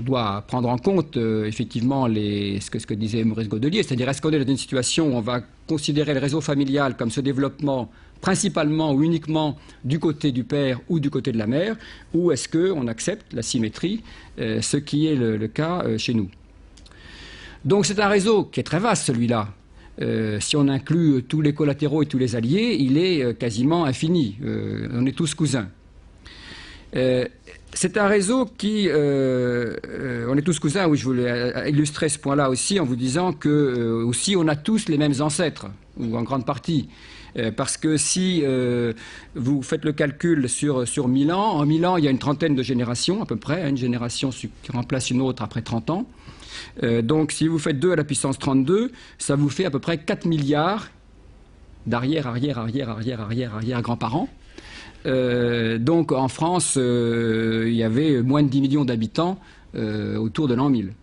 [SPEAKER 3] doit prendre en compte effectivement ce que disait Maurice Godelier, c'est-à-dire est-ce qu'on est dans une situation où on va considérer le réseau familial comme ce développement principalement ou uniquement du côté du père ou du côté de la mère, ou est-ce qu'on accepte la symétrie, ce qui est le cas chez nous. Donc c'est un réseau qui est très vaste celui-là. Si on inclut tous les collatéraux et tous les alliés, il est quasiment infini. On est tous cousins. C'est un réseau qui... on est tous cousins, oui, je voulais illustrer ce point-là aussi en vous disant que aussi on a tous les mêmes ancêtres, ou en grande partie. Parce que si vous faites le calcul sur 1000 ans, en 1000 ans, il y a une trentaine de générations à peu près, une génération qui remplace une autre après 30 ans. Donc si vous faites 2 à la puissance 32, ça vous fait à peu près 4 milliards d'arrière-grands-parents. Donc en France, il y avait moins de 10 millions d'habitants autour de l'an 1000.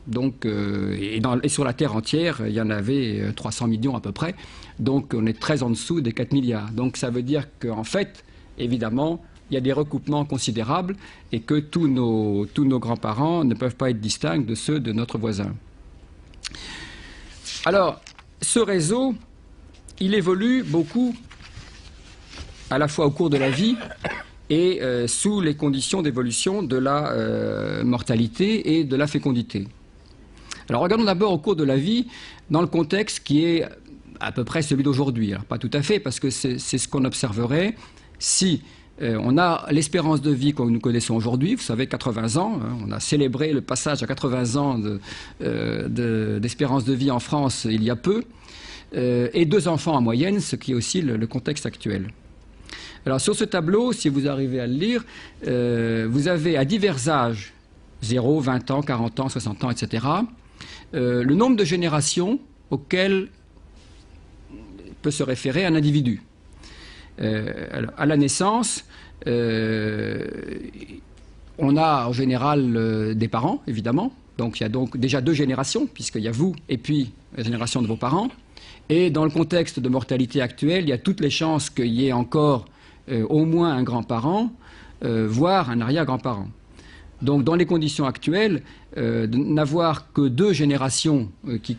[SPEAKER 3] Donc, et sur la Terre entière, il y en avait 300 millions à peu près. Donc on est très en dessous des 4 milliards. Donc ça veut dire qu'en fait, évidemment, il y a des recoupements considérables et que tous nos grands-parents ne peuvent pas être distincts de ceux de notre voisin. Alors, ce réseau, il évolue beaucoup à la fois au cours de la vie et sous les conditions d'évolution de la mortalité et de la fécondité. Alors regardons d'abord au cours de la vie dans le contexte qui est à peu près celui d'aujourd'hui. Alors pas tout à fait, parce que c'est ce qu'on observerait si on a l'espérance de vie que nous connaissons aujourd'hui, vous savez, 80 ans, hein, on a célébré le passage à 80 ans d'espérance de vie en France il y a peu, et 2 enfants en moyenne, ce qui est aussi le contexte actuel. Alors sur ce tableau, si vous arrivez à le lire, vous avez à divers âges, 0, 20 ans, 40 ans, 60 ans, etc., le nombre de générations auxquelles peut se référer un individu. Alors, à la naissance, on a en général des parents, évidemment. Donc il y a donc déjà 2 générations, puisqu'il y a vous et puis la génération de vos parents. Et dans le contexte de mortalité actuelle, il y a toutes les chances qu'il y ait encore au moins un grand-parent, voire un arrière-grand-parent. Donc dans les conditions actuelles, n'avoir que 2 générations qui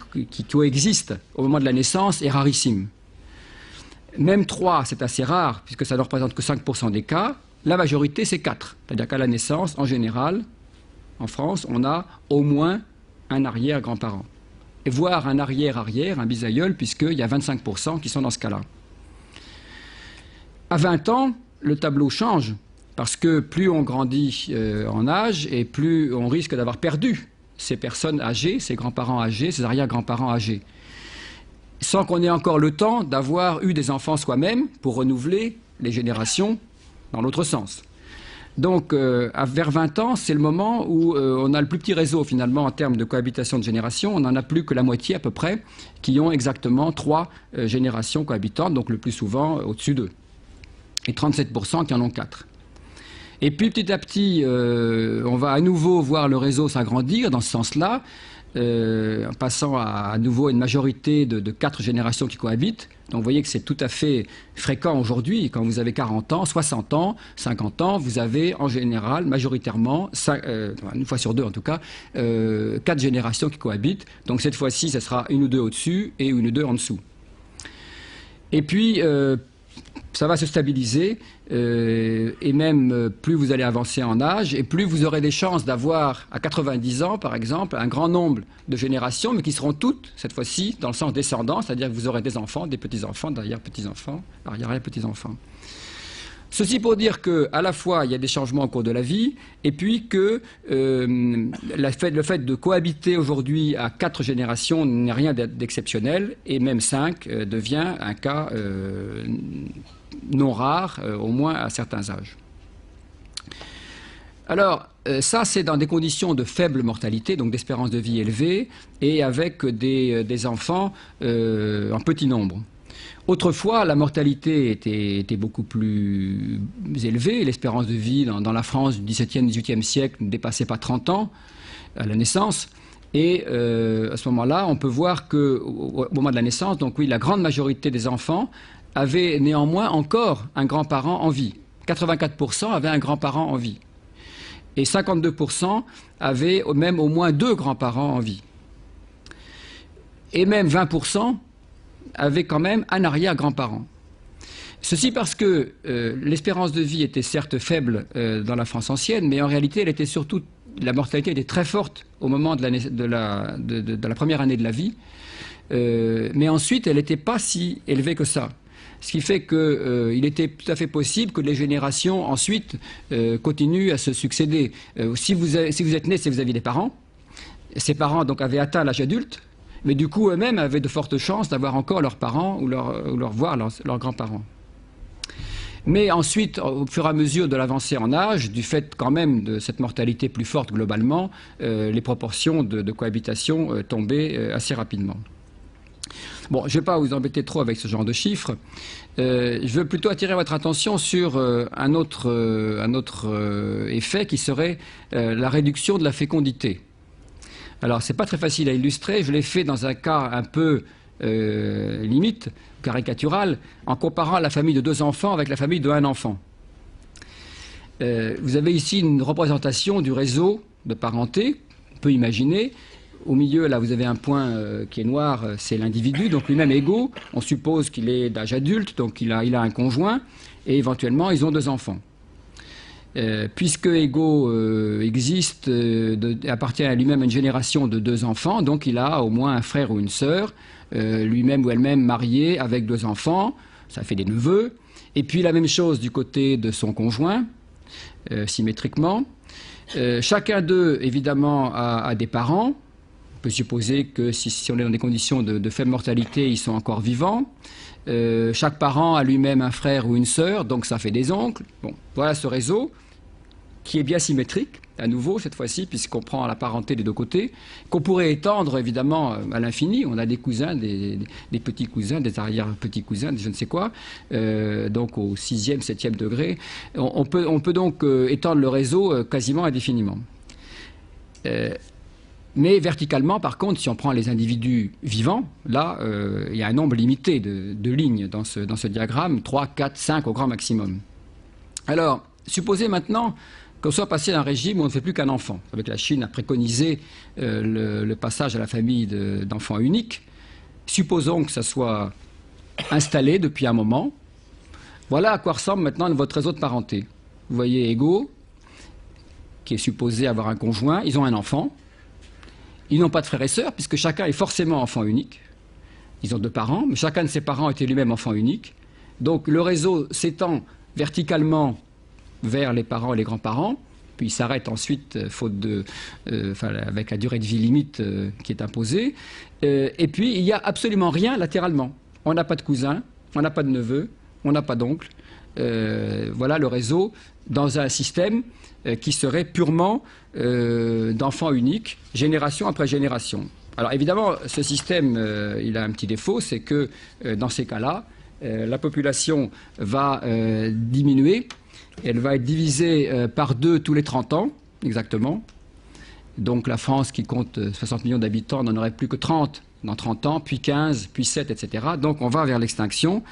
[SPEAKER 3] coexistent au moment de la naissance est rarissime. Même 3, c'est assez rare, puisque ça ne représente que 5% des cas. La majorité, c'est 4. C'est-à-dire qu'à la naissance, en général, en France, on a au moins un arrière-grand-parent. voire un arrière-arrière, un bisaïeul, puisqu'il y a 25% qui sont dans ce cas-là. À 20 ans, le tableau change, parce que plus on grandit en âge, et plus on risque d'avoir perdu ces personnes âgées, ces grands-parents âgés, ces arrière-grands-parents âgés, sans qu'on ait encore le temps d'avoir eu des enfants soi-même pour renouveler les générations dans l'autre sens. Donc, vers 20 ans, c'est le moment où on a le plus petit réseau, finalement, en termes de cohabitation de générations. On n'en a plus que la moitié, à peu près, qui ont exactement 3 générations cohabitantes, donc le plus souvent au-dessus d'eux. Et 37% qui en ont 4. Et puis, petit à petit, on va à nouveau voir le réseau s'agrandir dans ce sens-là, en passant à nouveau une majorité de 4 générations qui cohabitent. Donc vous voyez que c'est tout à fait fréquent aujourd'hui. Quand vous avez 40 ans, 60 ans, 50 ans, vous avez en général, majoritairement, une fois sur 2 en tout cas, 4 générations qui cohabitent. Donc cette fois-ci, ce sera une ou deux au-dessus et une ou deux en dessous. Et puis, ça va se stabiliser, et même plus vous allez avancer en âge, et plus vous aurez des chances d'avoir, à 90 ans par exemple, un grand nombre de générations, mais qui seront toutes, cette fois-ci, dans le sens descendant, c'est-à-dire que vous aurez des enfants, des petits-enfants, d'arrière-petits-enfants, arrière-petits-enfants. Ceci pour dire qu'à la fois, il y a des changements au cours de la vie, et puis que le fait de cohabiter aujourd'hui à 4 générations n'est rien d'exceptionnel, et même 5 devient un cas non rare, au moins à certains âges. Alors, ça, c'est dans des conditions de faible mortalité, donc d'espérance de vie élevée, et avec des enfants en petit nombre. Autrefois, la mortalité était beaucoup plus élevée. L'espérance de vie dans la France du XVIIe, XVIIIe siècle ne dépassait pas 30 ans à la naissance. Et à ce moment-là, on peut voir qu'au moment de la naissance, donc oui, la grande majorité des enfants avaient néanmoins encore un grand-parent en vie. 84% avaient un grand-parent en vie. Et 52% avaient même au moins 2 grands-parents en vie. Et même 20% avaient quand même un arrière-grand-parent. Ceci parce que l'espérance de vie était certes faible dans la France ancienne, mais en réalité, elle était surtout, la mortalité était très forte au moment de la première année de la vie, mais ensuite, elle n'était pas si élevée que ça. Ce qui fait qu'il était tout à fait possible que les générations ensuite continuent à se succéder. Si vous êtes né, c'est que vous aviez des parents. Ces parents donc avaient atteint l'âge adulte, mais du coup eux-mêmes avaient de fortes chances d'avoir encore leurs parents ou leurs grands-parents. Mais ensuite, au fur et à mesure de l'avancée en âge, du fait quand même de cette mortalité plus forte globalement, les proportions de cohabitation tombaient assez rapidement. Bon, je ne vais pas vous embêter trop avec ce genre de chiffres. Je veux plutôt attirer votre attention sur un autre effet qui serait la réduction de la fécondité. Alors, ce n'est pas très facile à illustrer. Je l'ai fait dans un cas un peu limite, caricatural, en comparant la famille de 2 enfants avec la famille de 1 enfant. Vous avez ici une représentation du réseau de parenté. On peut imaginer. Au milieu, là, vous avez un point qui est noir, c'est l'individu, donc lui-même égaux. On suppose qu'il est d'âge adulte, donc il a un conjoint, et éventuellement, ils ont 2 enfants. Puisque égaux existe, appartient à lui-même à une génération de 2 enfants, donc il a au moins un frère ou une sœur, lui-même ou elle-même marié avec 2 enfants, ça fait des neveux. Et puis la même chose du côté de son conjoint, symétriquement. Chacun d'eux, évidemment, a des parents. On peut supposer que si on est dans des conditions de faible mortalité, ils sont encore vivants. Chaque parent a lui-même un frère ou une sœur, donc ça fait des oncles. Bon, voilà ce réseau qui est bien symétrique, à nouveau cette fois-ci, puisqu'on prend la parenté des 2 côtés, qu'on pourrait étendre évidemment à l'infini. On a des cousins, des petits cousins, des arrière-petits cousins, des je ne sais quoi, donc au 6e, 7e degré. On peut donc étendre le réseau quasiment indéfiniment. Mais verticalement, par contre, si on prend les individus vivants, là, il y a un nombre limité de lignes dans ce diagramme, 3, 4, 5 au grand maximum. Alors, supposez maintenant qu'on soit passé d'un régime où on ne fait plus qu'un enfant. Avec la Chine a préconisé le passage à la famille d'enfants uniques. Supposons que ça soit installé depuis un moment. Voilà à quoi ressemble maintenant votre réseau de parenté. Vous voyez égaux, qui est supposé avoir un conjoint, ils ont un enfant. Ils n'ont pas de frères et sœurs, puisque chacun est forcément enfant unique. Ils ont 2 parents, mais chacun de ses parents était lui-même enfant unique. Donc le réseau s'étend verticalement vers les parents et les grands-parents, puis il s'arrête ensuite, faute de, avec la durée de vie limite qui est imposée. Et puis il n'y a absolument rien latéralement. On n'a pas de cousins, on n'a pas de neveux, on n'a pas d'oncles. Voilà le réseau dans un système qui serait purement d'enfants uniques, génération après génération. Alors évidemment, ce système, il a un petit défaut, c'est que dans ces cas-là, la population va diminuer. Elle va être divisée par 2 tous les 30 ans, exactement. Donc la France, qui compte 60 millions d'habitants, n'en aurait plus que 30 dans 30 ans, puis 15, puis 7, etc. Donc on va vers l'extinction,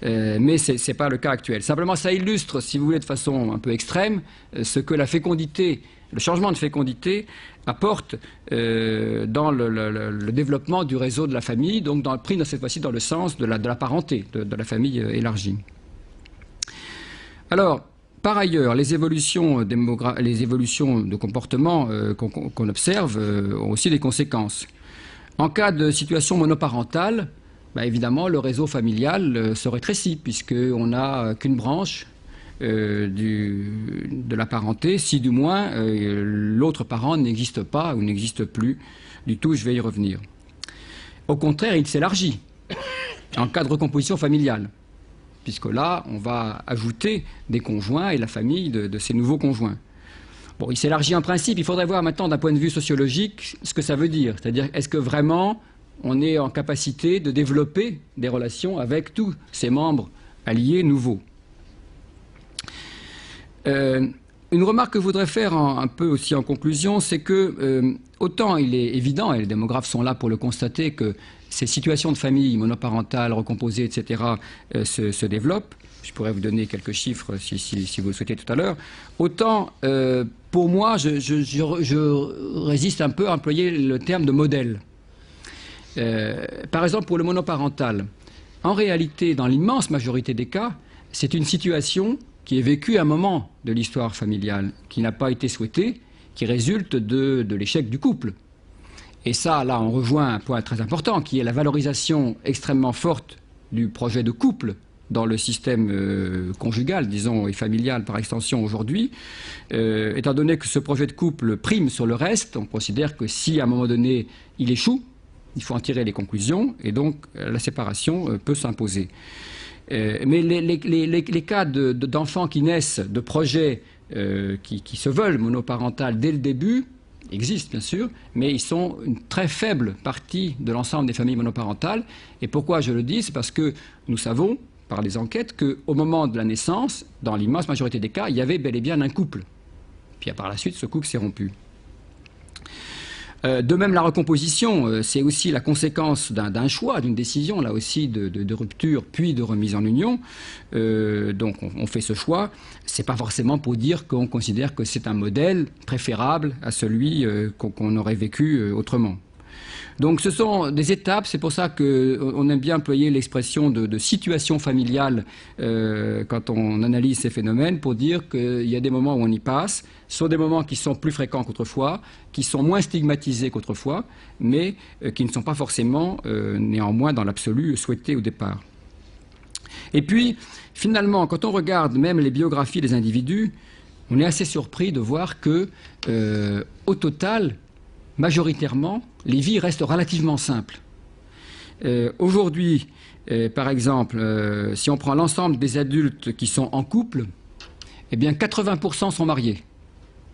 [SPEAKER 3] mais ce n'est pas le cas actuel. Simplement, ça illustre, si vous voulez, de façon un peu extrême, ce que la fécondité, le changement de fécondité apporte dans le développement du réseau de la famille, donc pris cette fois-ci dans le sens de la parenté, de la famille élargie. Alors, par ailleurs, les évolutions de comportement qu'on observe ont aussi des conséquences. En cas de situation monoparentale, évidemment, le réseau familial se rétrécit, puisqu'on n'a qu'une branche de la parenté, si du moins l'autre parent n'existe pas ou n'existe plus du tout. Je vais y revenir. Au contraire, il s'élargit en cas de recomposition familiale, puisque là, on va ajouter des conjoints et la famille de ces nouveaux conjoints. Bon, il s'élargit en principe. Il faudrait voir maintenant d'un point de vue sociologique ce que ça veut dire. C'est-à-dire, est-ce que vraiment on est en capacité de développer des relations avec tous ces membres alliés nouveaux? Une remarque que je voudrais faire un peu aussi en conclusion, c'est que autant il est évident, et les démographes sont là pour le constater, que ces situations de famille monoparentales, recomposées, etc., se développent. Je pourrais vous donner quelques chiffres si vous le souhaitez tout à l'heure. Autant, pour moi, je résiste un peu à employer le terme de modèle. Par exemple, pour le monoparental, en réalité, dans l'immense majorité des cas, c'est une situation qui est vécue à un moment de l'histoire familiale, qui n'a pas été souhaitée, qui résulte de l'échec du couple. Et ça, là, on rejoint un point très important, qui est la valorisation extrêmement forte du projet de couple dans le système conjugal, disons, et familial par extension aujourd'hui. Étant donné que ce projet de couple prime sur le reste, on considère que si à un moment donné il échoue, il faut en tirer les conclusions, et donc la séparation peut s'imposer. Mais les cas d'enfants qui naissent de projets qui se veulent monoparentales dès le début existent bien sûr, mais ils sont une très faible partie de l'ensemble des familles monoparentales. Et pourquoi je le dis? C'est parce que nous savons, par les enquêtes, qu'au moment de la naissance, dans l'immense majorité des cas, il y avait bel et bien un couple. Puis par la suite, ce couple s'est rompu. De même, la recomposition, c'est aussi la conséquence d'un choix, d'une décision, là aussi, de rupture, puis de remise en union. Donc, on fait ce choix. Ce n'est pas forcément pour dire qu'on considère que c'est un modèle préférable à celui qu'on aurait vécu autrement. Donc, ce sont des étapes. C'est pour ça qu'on aime bien employer l'expression de situation familiale quand on analyse ces phénomènes, pour dire qu'il y a des moments où on y passe. Ce sont des moments qui sont plus fréquents qu'autrefois, qui sont moins stigmatisés qu'autrefois, mais qui ne sont pas forcément, néanmoins, dans l'absolu, souhaités au départ. Et puis, finalement, quand on regarde même les biographies des individus, on est assez surpris de voir que, au total, majoritairement, les vies restent relativement simples. Aujourd'hui, par exemple, si on prend l'ensemble des adultes qui sont en couple, eh bien 80% sont mariés.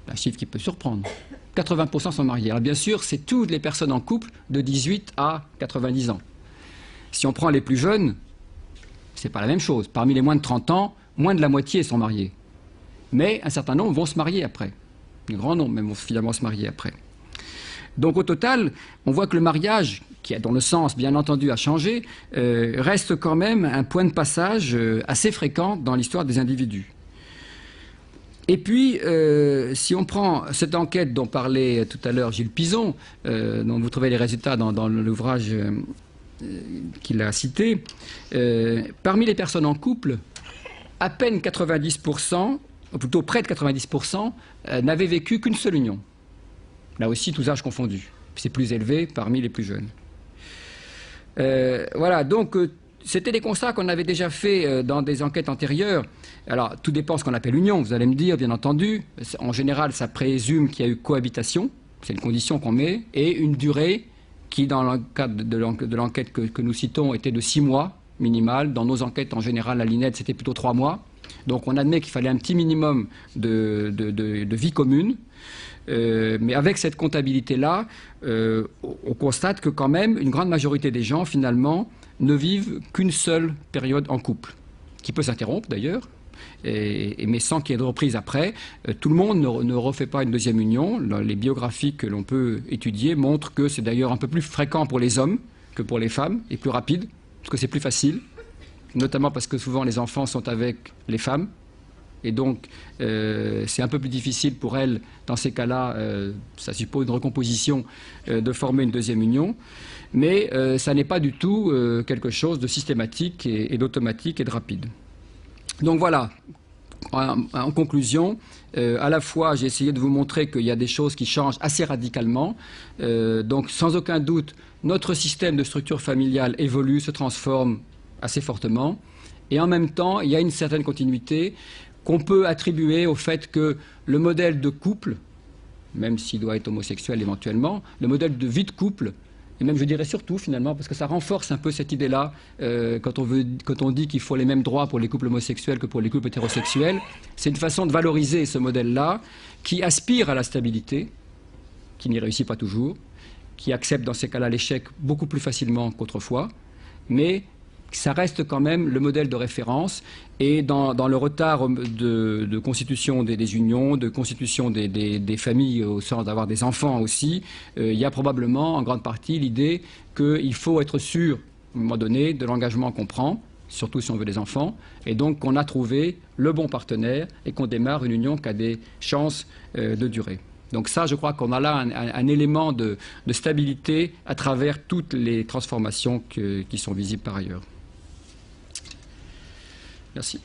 [SPEAKER 3] Un chiffre qui peut surprendre. 80% sont mariés. Alors bien sûr, c'est toutes les personnes en couple de 18 à 90 ans. Si on prend les plus jeunes, c'est pas la même chose. Parmi les moins de 30 ans, moins de la moitié sont mariés. Mais un certain nombre vont se marier après. Un grand nombre même vont finalement se marier après. Donc au total, on voit que le mariage, dont le sens bien entendu a changé, reste quand même un point de passage assez fréquent dans l'histoire des individus. Et puis, si on prend cette enquête dont parlait tout à l'heure Gilles Pison, dont vous trouvez les résultats dans l'ouvrage qu'il a cité, parmi les personnes en couple, à peine 90%, ou plutôt près de 90%, n'avaient vécu qu'une seule union. Là aussi, tous âges confondus. c'est plus élevé parmi les plus jeunes. Voilà, donc c'était des constats qu'on avait déjà fait dans des enquêtes antérieures. Alors, tout dépend de ce qu'on appelle union, vous allez me dire, bien entendu. En général, ça présume qu'il y a eu cohabitation, c'est une condition qu'on met, et une durée qui, dans le cadre de l'enquête que nous citons, était de 6 mois minimal. Dans nos enquêtes, en général, à l'INED, c'était plutôt 3 mois. Donc, on admet qu'il fallait un petit minimum de vie commune. Mais avec cette comptabilité-là, on constate que quand même, une grande majorité des gens, finalement, ne vivent qu'une seule période en couple, qui peut s'interrompre d'ailleurs, mais sans qu'il y ait de reprise après. Tout le monde ne refait pas une deuxième union. Les biographies que l'on peut étudier montrent que c'est d'ailleurs un peu plus fréquent pour les hommes que pour les femmes, et plus rapide, parce que c'est plus facile, notamment parce que souvent les enfants sont avec les femmes. Et donc, c'est un peu plus difficile pour elles, dans ces cas-là, ça suppose une recomposition, de former une deuxième union. Mais ça n'est pas du tout quelque chose de systématique et d'automatique et de rapide. Donc voilà, en conclusion, à la fois j'ai essayé de vous montrer qu'il y a des choses qui changent assez radicalement. Donc sans aucun doute, notre système de structure familiale évolue, se transforme assez fortement. Et en même temps, il y a une certaine continuité qu'on peut attribuer au fait que le modèle de couple, même s'il doit être homosexuel éventuellement, le modèle de vie de couple, et même je dirais surtout finalement, parce que ça renforce un peu cette idée-là, quand on dit qu'il faut les mêmes droits pour les couples homosexuels que pour les couples hétérosexuels, c'est une façon de valoriser ce modèle-là qui aspire à la stabilité, qui n'y réussit pas toujours, qui accepte dans ces cas-là l'échec beaucoup plus facilement qu'autrefois, mais ça reste quand même le modèle de référence. Et dans le retard de constitution des unions, de constitution des familles au sens d'avoir des enfants aussi, il y a probablement en grande partie l'idée qu'il faut être sûr, à un moment donné, de l'engagement qu'on prend, surtout si on veut des enfants, et donc qu'on a trouvé le bon partenaire et qu'on démarre une union qui a des chances de durer. Donc ça, je crois qu'on a là un élément de stabilité à travers toutes les transformations qui sont visibles par ailleurs. Merci.